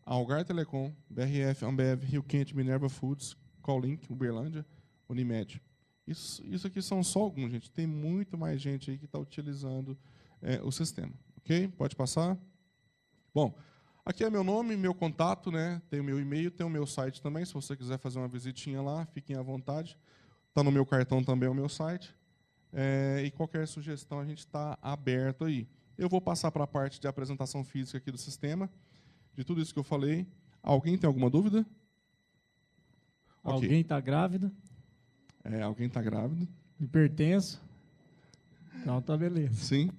Algar Telecom, BRF, Ambev, Rio Quente, Minerva Foods, Colink, Uberlândia, Unimed. Isso aqui são só alguns, gente. Tem muito mais gente aí que está utilizando o sistema. Ok? Pode passar? Bom, aqui é meu nome, meu contato, né? Tem o meu e-mail, tem o meu site também. Se você quiser fazer uma visitinha lá, fiquem à vontade. Está no meu cartão também o meu site. E qualquer sugestão a gente está aberto aí. Eu vou passar para a parte de apresentação física aqui do sistema. De tudo isso que eu falei. Alguém tem alguma dúvida? Alguém está grávida? Alguém está grávido. Hipertenso? Então tá beleza. Sim.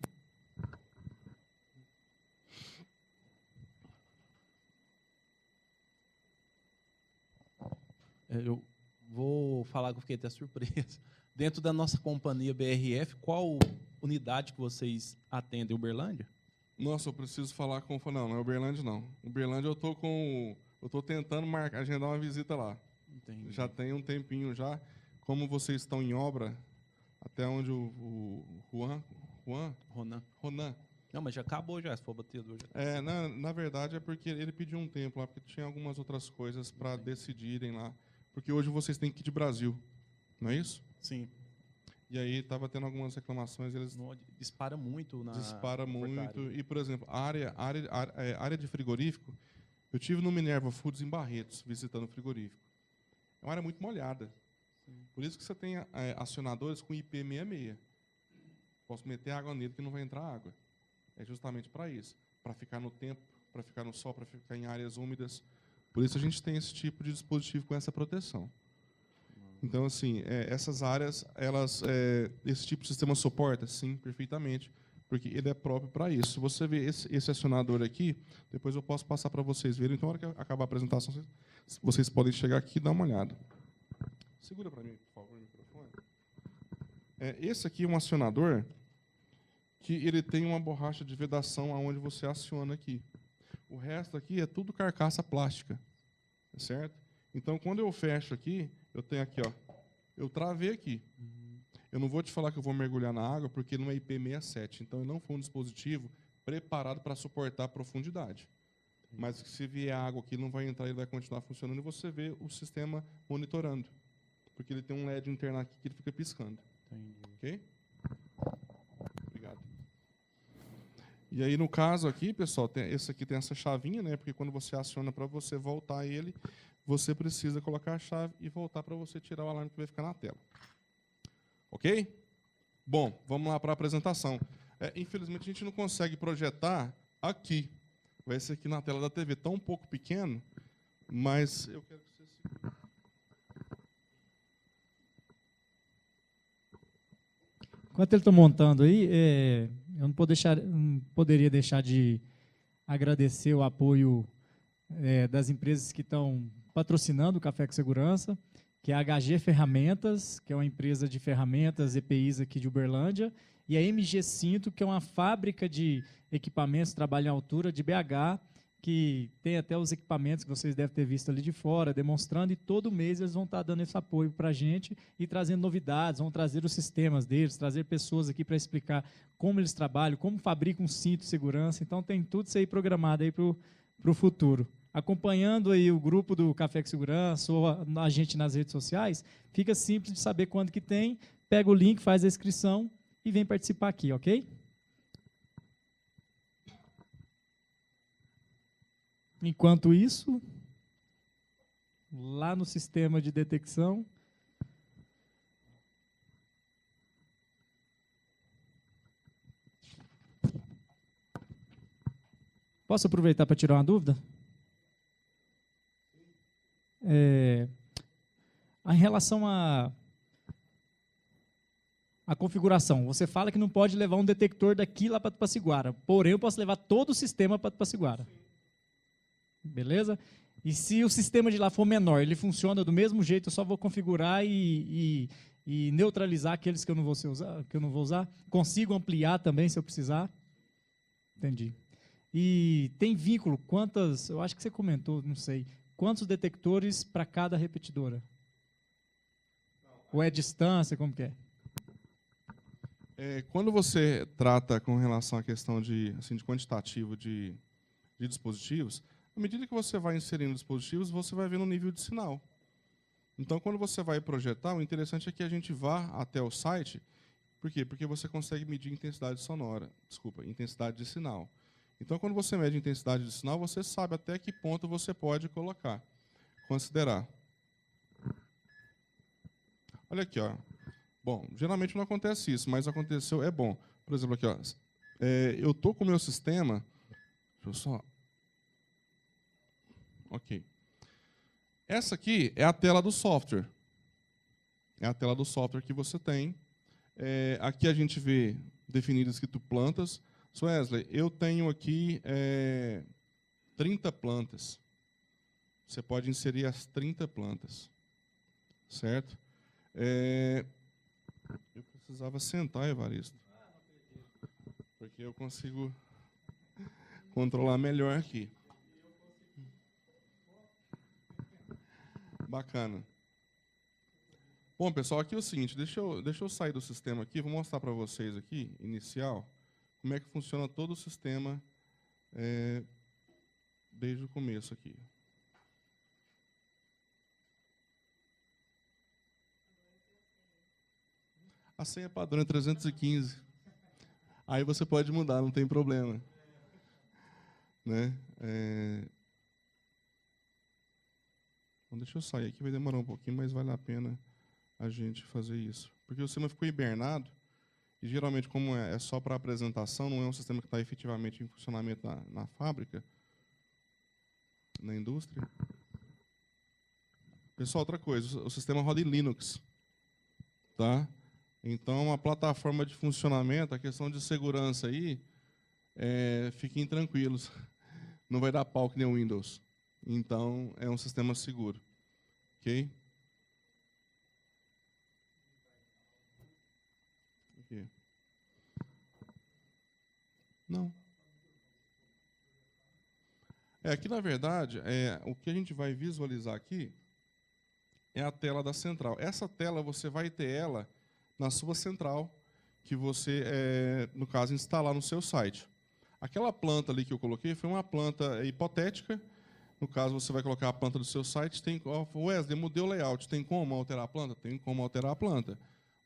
Eu vou falar que eu fiquei até surpreso. Dentro da nossa companhia BRF, qual unidade que vocês atendem? Uberlândia? Nossa, eu preciso falar com... Não é Uberlândia, não. Uberlândia eu estou tentando agendar uma visita lá. Entendi. Já tem um tempinho já. Como vocês estão em obra, até onde o Ronan. Não, mas já acabou já, se for batedor. Na verdade é porque ele pediu um tempo lá, porque tinha algumas outras coisas para decidirem lá. Porque hoje vocês têm que ir de Brasil, não é isso? Sim. E aí estava tendo algumas reclamações. Eles dispara muito na... Dispara muito. E, por exemplo, a área de frigorífico, eu tive no Minerva Foods em Barretos, visitando o frigorífico. É uma área muito molhada. Por isso que você tem acionadores com IP66. Posso meter água nele que não vai entrar água. É justamente para isso. Para ficar no tempo, para ficar no sol, para ficar em áreas úmidas. Por isso a gente tem esse tipo de dispositivo com essa proteção. Então, assim, essas áreas, esse tipo de sistema suporta, sim, perfeitamente, porque ele é próprio para isso. Se você ver esse acionador aqui, depois eu posso passar para vocês verem. Então, na hora que acabar a apresentação, vocês podem chegar aqui e dar uma olhada. Segura para mim, por favor, o microfone. Esse aqui é um acionador que ele tem uma borracha de vedação aonde você aciona aqui. O resto aqui é tudo carcaça plástica, certo? Então, quando eu fecho aqui, eu tenho aqui, ó, eu travei aqui. Eu não vou te falar que eu vou mergulhar na água, porque não é IP67. Então, ele não foi um dispositivo preparado para suportar a profundidade. Mas se vier água aqui, não vai entrar, ele vai continuar funcionando e você vê o sistema monitorando. Porque ele tem um LED interno aqui que ele fica piscando. Entendi. Ok? Obrigado. E aí, no caso aqui, pessoal, esse aqui tem essa chavinha, né? Porque quando você aciona para você voltar ele, você precisa colocar a chave e voltar para você tirar o alarme que vai ficar na tela. Ok? Bom, vamos lá para a apresentação. Infelizmente, a gente não consegue projetar aqui. Vai ser aqui na tela da TV, tão um pouco pequeno, mas eu quero que você segure. Enquanto ele está montando aí, eu não poderia deixar de agradecer o apoio das empresas que estão patrocinando o Café com Segurança, que é a HG Ferramentas, que é uma empresa de ferramentas EPIs aqui de Uberlândia, e a MG Cinto, que é uma fábrica de equipamentos de trabalho em altura de BH, que tem até os equipamentos que vocês devem ter visto ali de fora, demonstrando, e todo mês eles vão estar dando esse apoio para a gente e trazendo novidades, vão trazer os sistemas deles, trazer pessoas aqui para explicar como eles trabalham, como fabricam um cinto de segurança. Então, tem tudo isso aí programado aí para o futuro. Acompanhando aí o grupo do Café com Segurança ou a gente nas redes sociais, fica simples de saber quando que tem, pega o link, faz a inscrição e vem participar aqui, ok? Enquanto isso, lá no sistema de detecção, posso aproveitar para tirar uma dúvida? Em relação à configuração, você fala que não pode levar um detector daqui lá para Tupaciguara, porém eu posso levar todo o sistema para Tupaciguara. Beleza? E se o sistema de lá for menor, ele funciona do mesmo jeito, eu só vou configurar e neutralizar aqueles que eu não vou usar? Consigo ampliar também se eu precisar? Entendi. E tem vínculo, eu acho que você comentou, não sei, quantos detectores para cada repetidora? Ou é distância, como que é? Quando você trata com relação à questão de quantitativo de dispositivos, à medida que você vai inserindo dispositivos, você vai vendo o nível de sinal. Então, quando você vai projetar, o interessante é que a gente vá até o site. Por quê? Porque você consegue medir intensidade intensidade de sinal. Então, quando você mede a intensidade de sinal, você sabe até que ponto você pode considerar. Olha aqui, ó. Bom, geralmente não acontece isso, mas aconteceu, é bom. Por exemplo, aqui, ó, eu estou com o meu sistema. Deixa eu só. Ok. Essa aqui é a tela do software. É a tela do software que você tem. Aqui a gente vê definido escrito plantas. Wesley, eu tenho aqui 30 plantas. Você pode inserir as 30 plantas. Certo? Eu precisava sentar, Evaristo. Porque eu consigo controlar melhor aqui. Bacana. Bom, pessoal, aqui é o seguinte, deixa eu sair do sistema aqui, vou mostrar para vocês aqui, inicial, como é que funciona todo o sistema desde o começo aqui. A senha padrão é 315. Aí você pode mudar, não tem problema. Né? Então, deixa eu sair aqui, vai demorar um pouquinho, mas vale a pena a gente fazer isso. Porque o sistema ficou hibernado, e geralmente, como é só para apresentação, não é um sistema que está efetivamente em funcionamento na fábrica, na indústria. Pessoal, outra coisa, o sistema roda em Linux. Tá? Então, a plataforma de funcionamento, a questão de segurança aí, fiquem tranquilos. Não vai dar pau que nem o Windows. Então, é um sistema seguro. Ok? Não. Aqui, na verdade, o que a gente vai visualizar aqui é a tela da central. Essa tela, você vai ter ela na sua central, que você, no caso, instalar no seu site. Aquela planta ali que eu coloquei foi uma planta hipotética. No caso, você vai colocar a planta do seu site. Wesley, mudei o layout. Tem como alterar a planta? Tem como alterar a planta.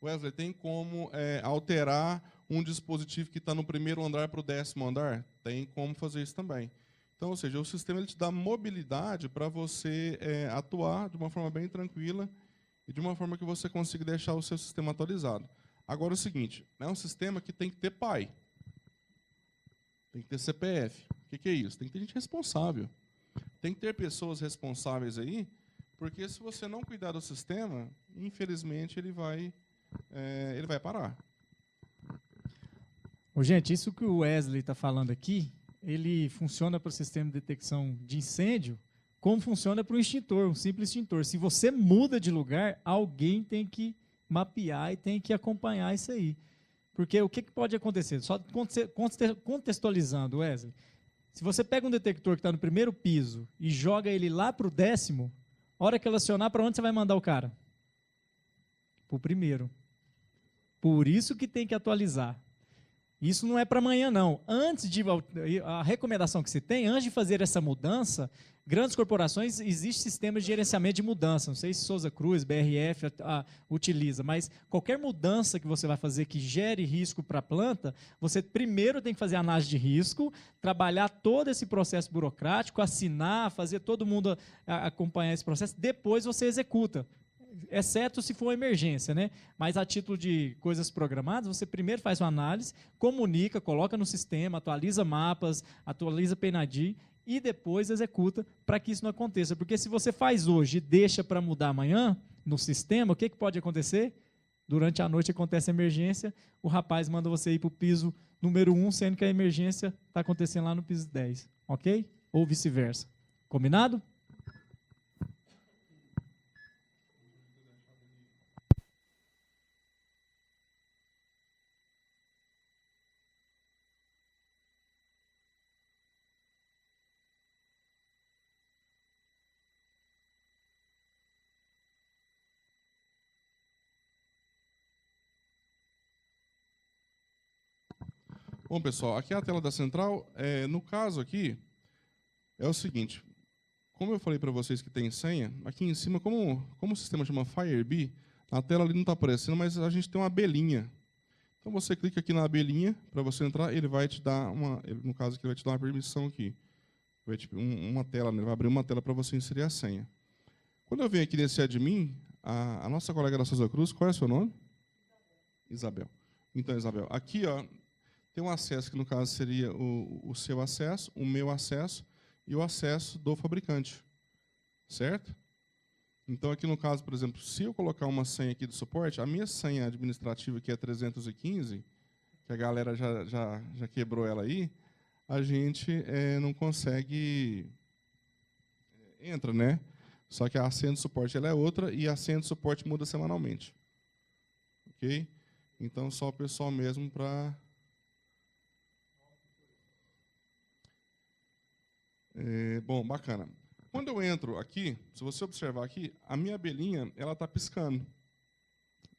Wesley, tem como alterar um dispositivo que está no primeiro andar para o 10º andar? Tem como fazer isso também. Então, ou seja, o sistema ele te dá mobilidade para você atuar de uma forma bem tranquila e de uma forma que você consiga deixar o seu sistema atualizado. Agora, é o seguinte, é um sistema que tem que ter pai. Tem que ter CPF. O que é isso? Tem que ter gente responsável. Tem que ter pessoas responsáveis aí, porque se você não cuidar do sistema, infelizmente, ele vai parar. Gente, isso que o Wesley está falando aqui, ele funciona para o sistema de detecção de incêndio, como funciona para o extintor, um simples extintor. Se você muda de lugar, alguém tem que mapear e tem que acompanhar isso aí. Porque o que pode acontecer? Só contextualizando, Wesley, se você pega um detector que está no primeiro piso e joga ele lá para o 10º, a hora que ele acionar, para onde você vai mandar o cara? Para o primeiro. Por isso que tem que atualizar. Isso não é para amanhã, não. A recomendação que se tem, antes de fazer essa mudança, grandes corporações, existem sistemas de gerenciamento de mudança. Não sei se Souza Cruz, BRF utiliza, mas qualquer mudança que você vai fazer que gere risco para a planta, você primeiro tem que fazer análise de risco, trabalhar todo esse processo burocrático, assinar, fazer todo mundo acompanhar esse processo, depois você executa. Exceto se for uma emergência, né? Mas a título de coisas programadas, você primeiro faz uma análise, comunica, coloca no sistema, atualiza mapas, atualiza PNAD e depois executa para que isso não aconteça. Porque se você faz hoje e deixa para mudar amanhã no sistema, o que pode acontecer? Durante a noite acontece a emergência, o rapaz manda você ir para o piso número 1, sendo que a emergência está acontecendo lá no piso 10, ok? Ou vice-versa. Combinado? Bom, pessoal, aqui é a tela da central. No caso aqui, é o seguinte. Como eu falei para vocês que tem senha, aqui em cima, como o sistema chama Firebee, na tela ali não está aparecendo, mas a gente tem uma abelhinha. Então, você clica aqui na abelhinha, para você entrar, ele vai te dar no caso aqui, ele vai te dar uma permissão aqui. Vai, uma tela, né? Ele vai abrir uma tela para você inserir a senha. Quando eu venho aqui nesse admin, a nossa colega da Souza Cruz, qual é o seu nome? Isabel. Então, Isabel, aqui, ó, tem um acesso que, no caso, seria o seu acesso, o meu acesso e o acesso do fabricante. Certo? Então, aqui no caso, por exemplo, se eu colocar uma senha aqui do suporte, a minha senha administrativa, que é 315, que a galera já quebrou ela aí, a gente não consegue... entra, né? Só que a senha do suporte ela é outra e a senha do suporte muda semanalmente. Ok? Então, só o pessoal mesmo para... bom, bacana. Quando eu entro aqui, se você observar aqui, a minha abelhinha ela está piscando,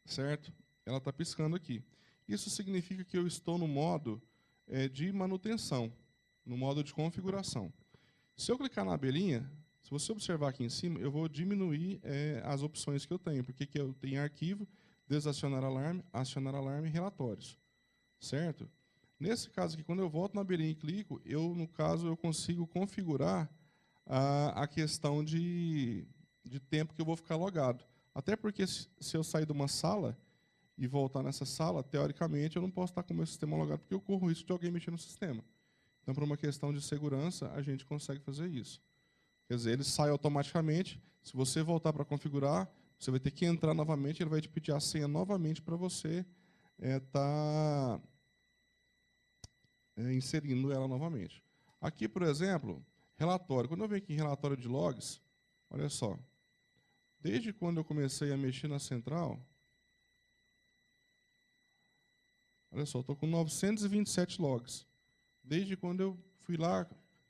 certo? Ela está piscando aqui. Isso significa que eu estou no modo de manutenção, no modo de configuração. Se eu clicar na abelhinha, se você observar aqui em cima, eu vou diminuir as opções que eu tenho, porque aqui eu tenho arquivo, desacionar alarme, acionar alarme e relatórios, certo? Nesse caso aqui, quando eu volto na abelhinha e clico, no caso, eu consigo configurar a questão de tempo que eu vou ficar logado. Até porque, se eu sair de uma sala e voltar nessa sala, teoricamente, eu não posso estar com o meu sistema logado, porque eu corro o risco de alguém mexer no sistema. Então, por uma questão de segurança, a gente consegue fazer isso. Quer dizer, ele sai automaticamente. Se você voltar para configurar, você vai ter que entrar novamente, ele vai te pedir a senha novamente para você estar inserindo ela novamente. Aqui, por exemplo, relatório. Quando eu venho aqui em relatório de logs, olha só. Desde quando eu comecei a mexer na central, olha só, estou com 927 logs. Desde quando eu fui lá,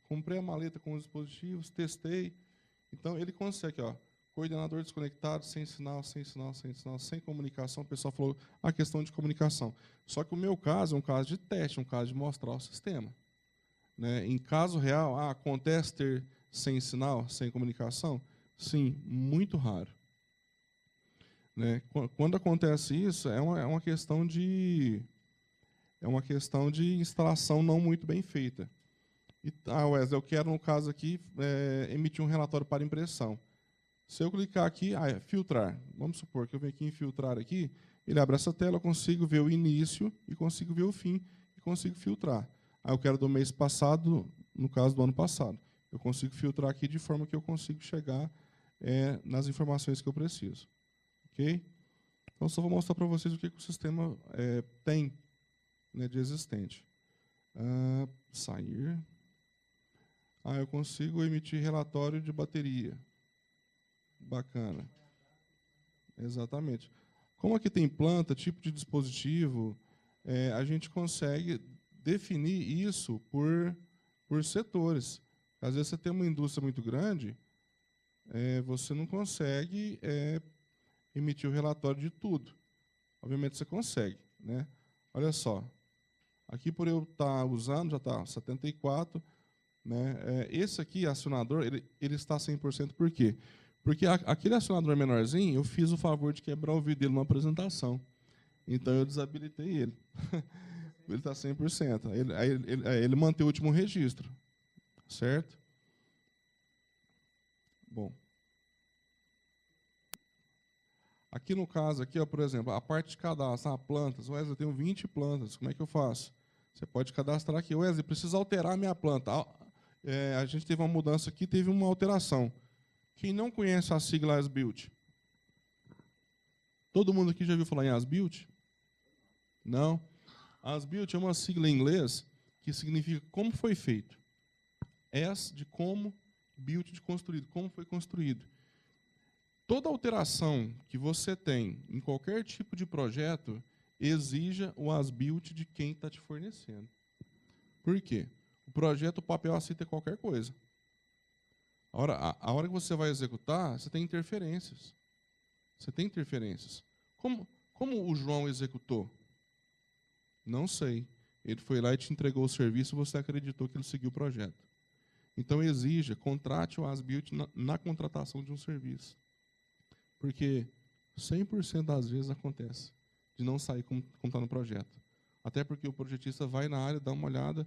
comprei a maleta com os dispositivos, testei. Então, ele consegue, ó, coordenador desconectado, sem sinal, sem comunicação. O pessoal falou a questão de comunicação. Só que o meu caso é um caso de teste, um caso de mostrar o sistema. Né? Em caso real, acontece ter sem sinal, sem comunicação? Sim, muito raro. Né? Quando acontece isso, é uma questão de instalação não muito bem feita. Wesley, eu quero, no caso aqui, emitir um relatório para impressão. Se eu clicar aqui, filtrar. Vamos supor que eu venho aqui em filtrar aqui, ele abre essa tela, eu consigo ver o início e consigo ver o fim e consigo filtrar. Eu quero do mês passado, no caso do ano passado. Eu consigo filtrar aqui de forma que eu consigo chegar nas informações que eu preciso. Ok? Então, só vou mostrar para vocês o que o sistema tem, né, de existente. Sair. Eu consigo emitir relatório de bateria. Bacana. Exatamente. Como aqui tem planta, tipo de dispositivo, a gente consegue definir isso por setores. Às vezes você tem uma indústria muito grande, você não consegue emitir o relatório de tudo. Obviamente você consegue, né? Olha só. Aqui, por eu estar usando, já está 74. Né? Esse aqui, acionador, ele está 100%. Por quê? Porque aquele acionador menorzinho, eu fiz o favor de quebrar o vídeo dele numa apresentação. Então, eu desabilitei ele. Ele está 100%. Ele mantém o último registro. Certo? Bom. Aqui no caso, aqui, por exemplo, a parte de cadastro, plantas. Wesley, eu tenho 20 plantas. Como é que eu faço? Você pode cadastrar aqui. Wesley, preciso alterar a minha planta. A gente teve uma mudança aqui, teve uma alteração. Quem não conhece a sigla As-Built? Todo mundo aqui já ouviu falar em As-Built? Não? As-Built é uma sigla em inglês que significa como foi feito. As de como, built de construído, como foi construído. Toda alteração que você tem em qualquer tipo de projeto exija o As-Built de quem está te fornecendo. Por quê? O projeto, o papel aceita qualquer coisa. A hora que você vai executar, você tem interferências. Você tem interferências. Como o João executou? Não sei. Ele foi lá e te entregou o serviço e você acreditou que ele seguiu o projeto. Então, exija, contrate o As-Built na contratação de um serviço. Porque 100% das vezes acontece de não sair como está no projeto. Até porque o projetista vai na área, dá uma olhada,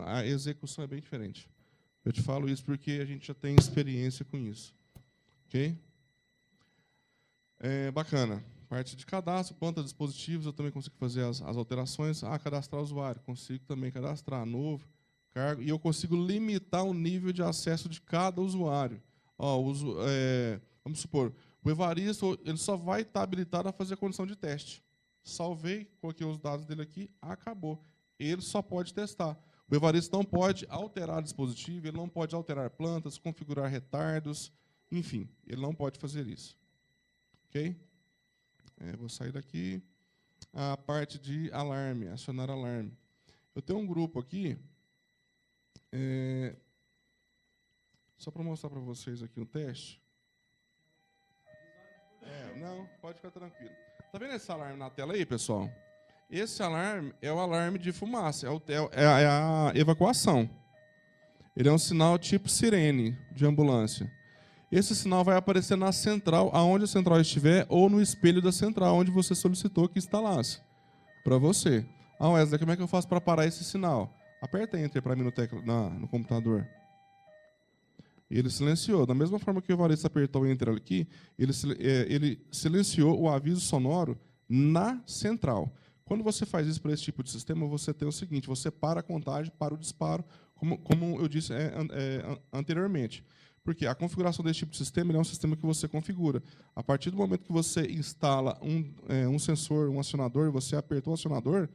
a execução é bem diferente. Eu te falo isso porque a gente já tem experiência com isso. Ok? Bacana. Parte de cadastro, planta dispositivos, eu também consigo fazer as alterações. Cadastrar usuário, consigo também cadastrar novo, cargo, e eu consigo limitar o nível de acesso de cada usuário. Vamos supor, o Evaristo ele só vai estar habilitado a fazer a condição de teste. Salvei, coloquei os dados dele aqui, acabou. Ele só pode testar. O Evaristo não pode alterar dispositivo, ele não pode alterar plantas, configurar retardos, enfim, ele não pode fazer isso. Ok? Vou sair daqui. A parte de alarme, acionar alarme. Eu tenho um grupo aqui, só para mostrar para vocês aqui um teste. Não, pode ficar tranquilo. Está vendo esse alarme na tela aí, pessoal? Esse alarme é o alarme de fumaça, é a evacuação. Ele é um sinal tipo sirene de ambulância. Esse sinal vai aparecer na central, aonde a central estiver, ou no espelho da central, onde você solicitou que instalasse para você. Wesley, como é que eu faço para parar esse sinal? Aperta Enter para mim no computador. Ele silenciou. Da mesma forma que o Evaristo apertou o Enter aqui, ele silenciou o aviso sonoro na central. Quando você faz isso para esse tipo de sistema, você tem o seguinte, você para a contagem, para o disparo, como eu disse anteriormente. Porque a configuração desse tipo de sistema é um sistema que você configura. A partir do momento que você instala um sensor, um acionador, você apertou o acionador,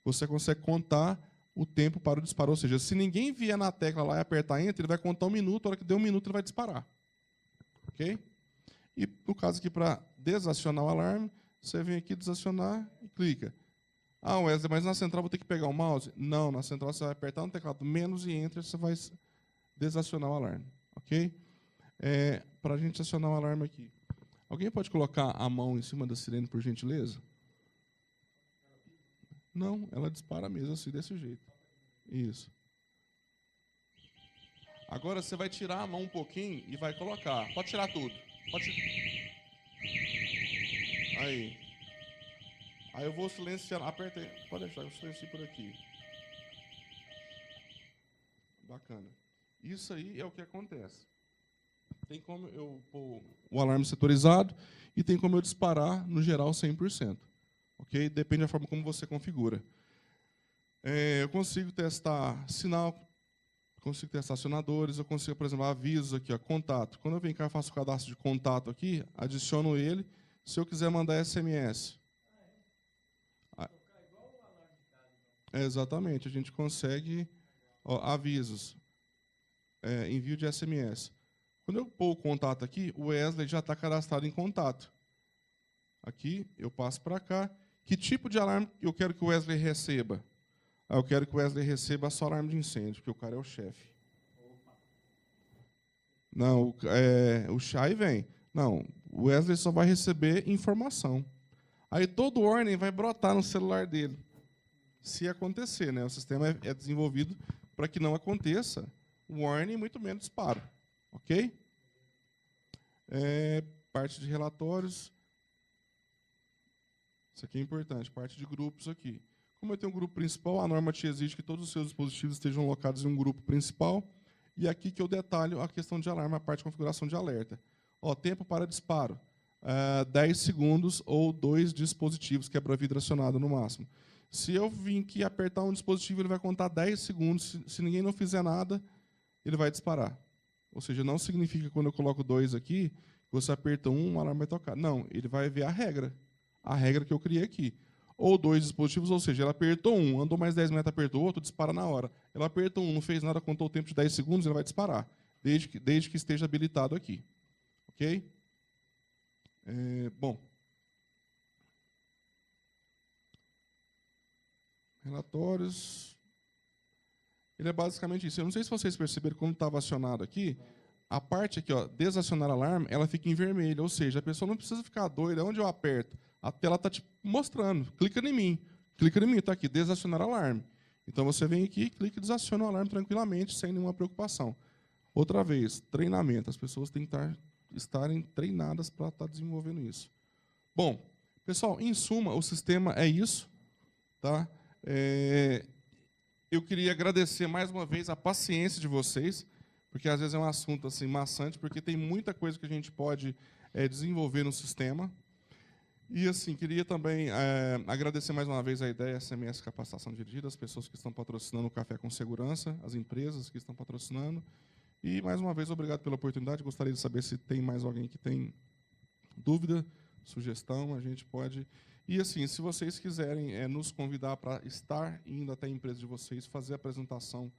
você consegue contar o tempo para o disparo. Ou seja, se ninguém vier na tecla lá e apertar Enter, ele vai contar 1 minuto, a hora que der 1 minuto, ele vai disparar. Ok? E, no caso aqui, para desacionar o alarme, você vem aqui, desacionar e clica. Ah, Wesley, mas na central vou ter que pegar o mouse? Não, na central você vai apertar no teclado menos e enter, você vai desacionar o alarme. Ok? Para a gente acionar o alarme aqui. Alguém pode colocar a mão em cima da sirene, por gentileza? Não, ela dispara mesmo, assim, desse jeito. Isso. Agora você vai tirar a mão um pouquinho e vai colocar. Pode tirar tudo. Aí. Aí eu vou silenciar. Aperta aí. Pode deixar, eu silencio por aqui. Bacana. Isso aí é o que acontece. Tem como eu pôr o alarme setorizado e tem como eu disparar, no geral, 100%. Ok? Depende da forma como você configura. Eu consigo testar sinal, consigo testar acionadores, eu consigo, por exemplo, avisos aqui, ó, contato. Quando eu venho cá e faço o cadastro de contato aqui, adiciono ele. Se eu quiser mandar SMS. Exatamente, a gente consegue avisos, envio de SMS. Quando eu pôr o contato aqui, o Wesley já está cadastrado em contato. Aqui, eu passo para cá. Que tipo de alarme eu quero que o Wesley receba? Eu quero que o Wesley receba só alarme de incêndio, porque o cara é o chefe. Não, o Chay vem. Não, o Wesley só vai receber informação. Aí todo warning vai brotar no celular dele. Se acontecer, né? O sistema é desenvolvido para que não aconteça warning, muito menos disparo. Ok? Parte de relatórios. Isso aqui é importante. Parte de grupos aqui. Como eu tenho um grupo principal, a norma te exige que todos os seus dispositivos estejam locados em um grupo principal. E aqui que eu detalho a questão de alarme, a parte de configuração de alerta. Tempo para disparo. 10 segundos ou 2 dispositivos, quebra-vidro acionado no máximo. Se eu vim aqui apertar um dispositivo, ele vai contar 10 segundos. Se ninguém não fizer nada, ele vai disparar. Ou seja, não significa que quando eu coloco 2 aqui, você aperta um, o alarme vai tocar. Não, ele vai ver a regra que eu criei aqui. Ou 2 dispositivos, ou seja, ela apertou um, andou mais 10 metros, apertou outro, dispara na hora. Ela apertou um, não fez nada, contou o tempo de 10 segundos, ele vai disparar, desde que esteja habilitado aqui. Ok? Bom. Relatórios. Ele é basicamente isso. Eu não sei se vocês perceberam quando estava acionado aqui, a parte aqui, ó, desacionar alarme, ela fica em vermelho, ou seja, a pessoa não precisa ficar doida, onde eu aperto, a tela está te mostrando, clica em mim, está aqui, desacionar alarme. Então você vem aqui, clica e desaciona o alarme tranquilamente, sem nenhuma preocupação. Outra vez, treinamento, as pessoas têm que estarem treinadas para estar desenvolvendo isso. Bom, pessoal, em suma, o sistema é isso, tá? Eu queria agradecer mais uma vez a paciência de vocês, porque às vezes é um assunto assim maçante, porque tem muita coisa que a gente pode desenvolver no sistema. E assim, queria também agradecer mais uma vez a ideia SMS Capacitação Dirigida, as pessoas que estão patrocinando o Café com Segurança, as empresas que estão patrocinando. E mais uma vez, obrigado pela oportunidade. Gostaria de saber se tem mais alguém que tem dúvida, sugestão, a gente pode. E assim, se vocês quiserem nos convidar para estar indo até a empresa de vocês, fazer a apresentação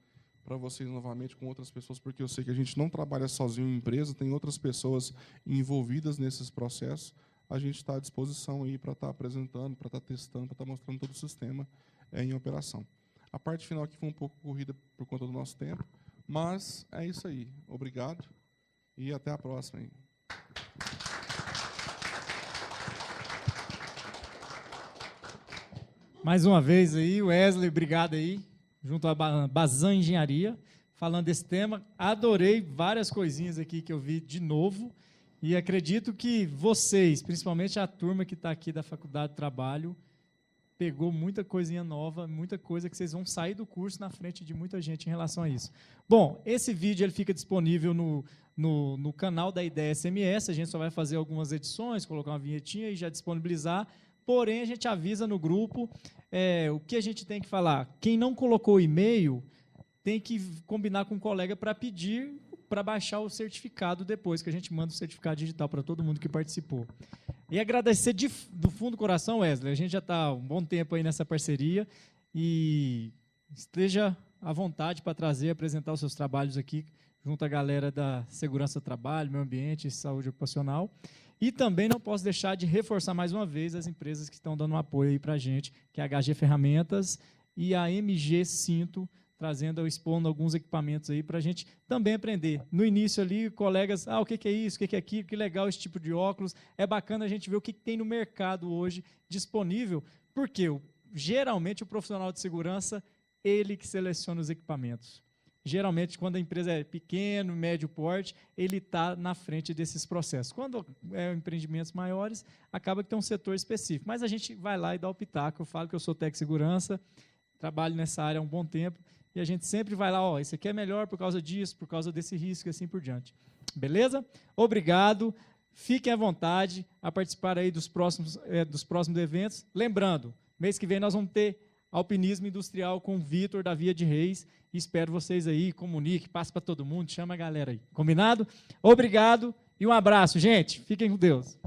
para vocês novamente com outras pessoas, porque eu sei que a gente não trabalha sozinho em empresa, tem outras pessoas envolvidas nesses processos, a gente está à disposição aí para estar apresentando, para estar testando, para estar mostrando todo o sistema em operação. A parte final aqui foi um pouco corrida por conta do nosso tempo, mas é isso aí. Obrigado e até a próxima. Aí. Mais uma vez aí, Wesley, obrigado aí, junto à Bazan Engenharia, falando desse tema. Adorei várias coisinhas aqui que eu vi de novo e acredito que vocês, principalmente a turma que está aqui da Faculdade de Trabalho, pegou muita coisinha nova, muita coisa que vocês vão sair do curso na frente de muita gente em relação a isso. Bom, esse vídeo ele fica disponível no canal da Ideia SMS, a gente só vai fazer algumas edições, colocar uma vinhetinha e já disponibilizar. Porém, a gente avisa no grupo o que a gente tem que falar. Quem não colocou o e-mail tem que combinar com o colega para pedir para baixar o certificado depois, que a gente manda o certificado digital para todo mundo que participou. E agradecer do fundo do coração, Wesley. A gente já está um bom tempo aí nessa parceria e esteja à vontade para trazer, apresentar os seus trabalhos aqui junto à galera da Segurança do Trabalho, Meio Ambiente e Saúde Ocupacional. E também não posso deixar de reforçar mais uma vez as empresas que estão dando um apoio aí para a gente, que é a HG Ferramentas e a MG Cinto, expondo alguns equipamentos aí para a gente também aprender. No início ali, colegas, o que é isso, o que é aquilo, que legal esse tipo de óculos. É bacana a gente ver o que tem no mercado hoje disponível, porque geralmente o profissional de segurança, ele que seleciona os equipamentos. Geralmente, quando a empresa é pequeno, médio porte, ele está na frente desses processos. Quando é empreendimentos maiores, acaba que tem um setor específico. Mas a gente vai lá e dá o pitaco. Eu falo que eu sou técnico de segurança, trabalho nessa área há um bom tempo, e a gente sempre vai lá, esse aqui é melhor por causa disso, por causa desse risco e assim por diante. Beleza? Obrigado. Fiquem à vontade a participar aí dos próximos eventos. Lembrando, mês que vem nós vamos ter Alpinismo Industrial com o Vitor da Via de Reis. Espero vocês aí, comunique, passe para todo mundo, chama a galera aí. Combinado? Obrigado e um abraço, gente. Fiquem com Deus.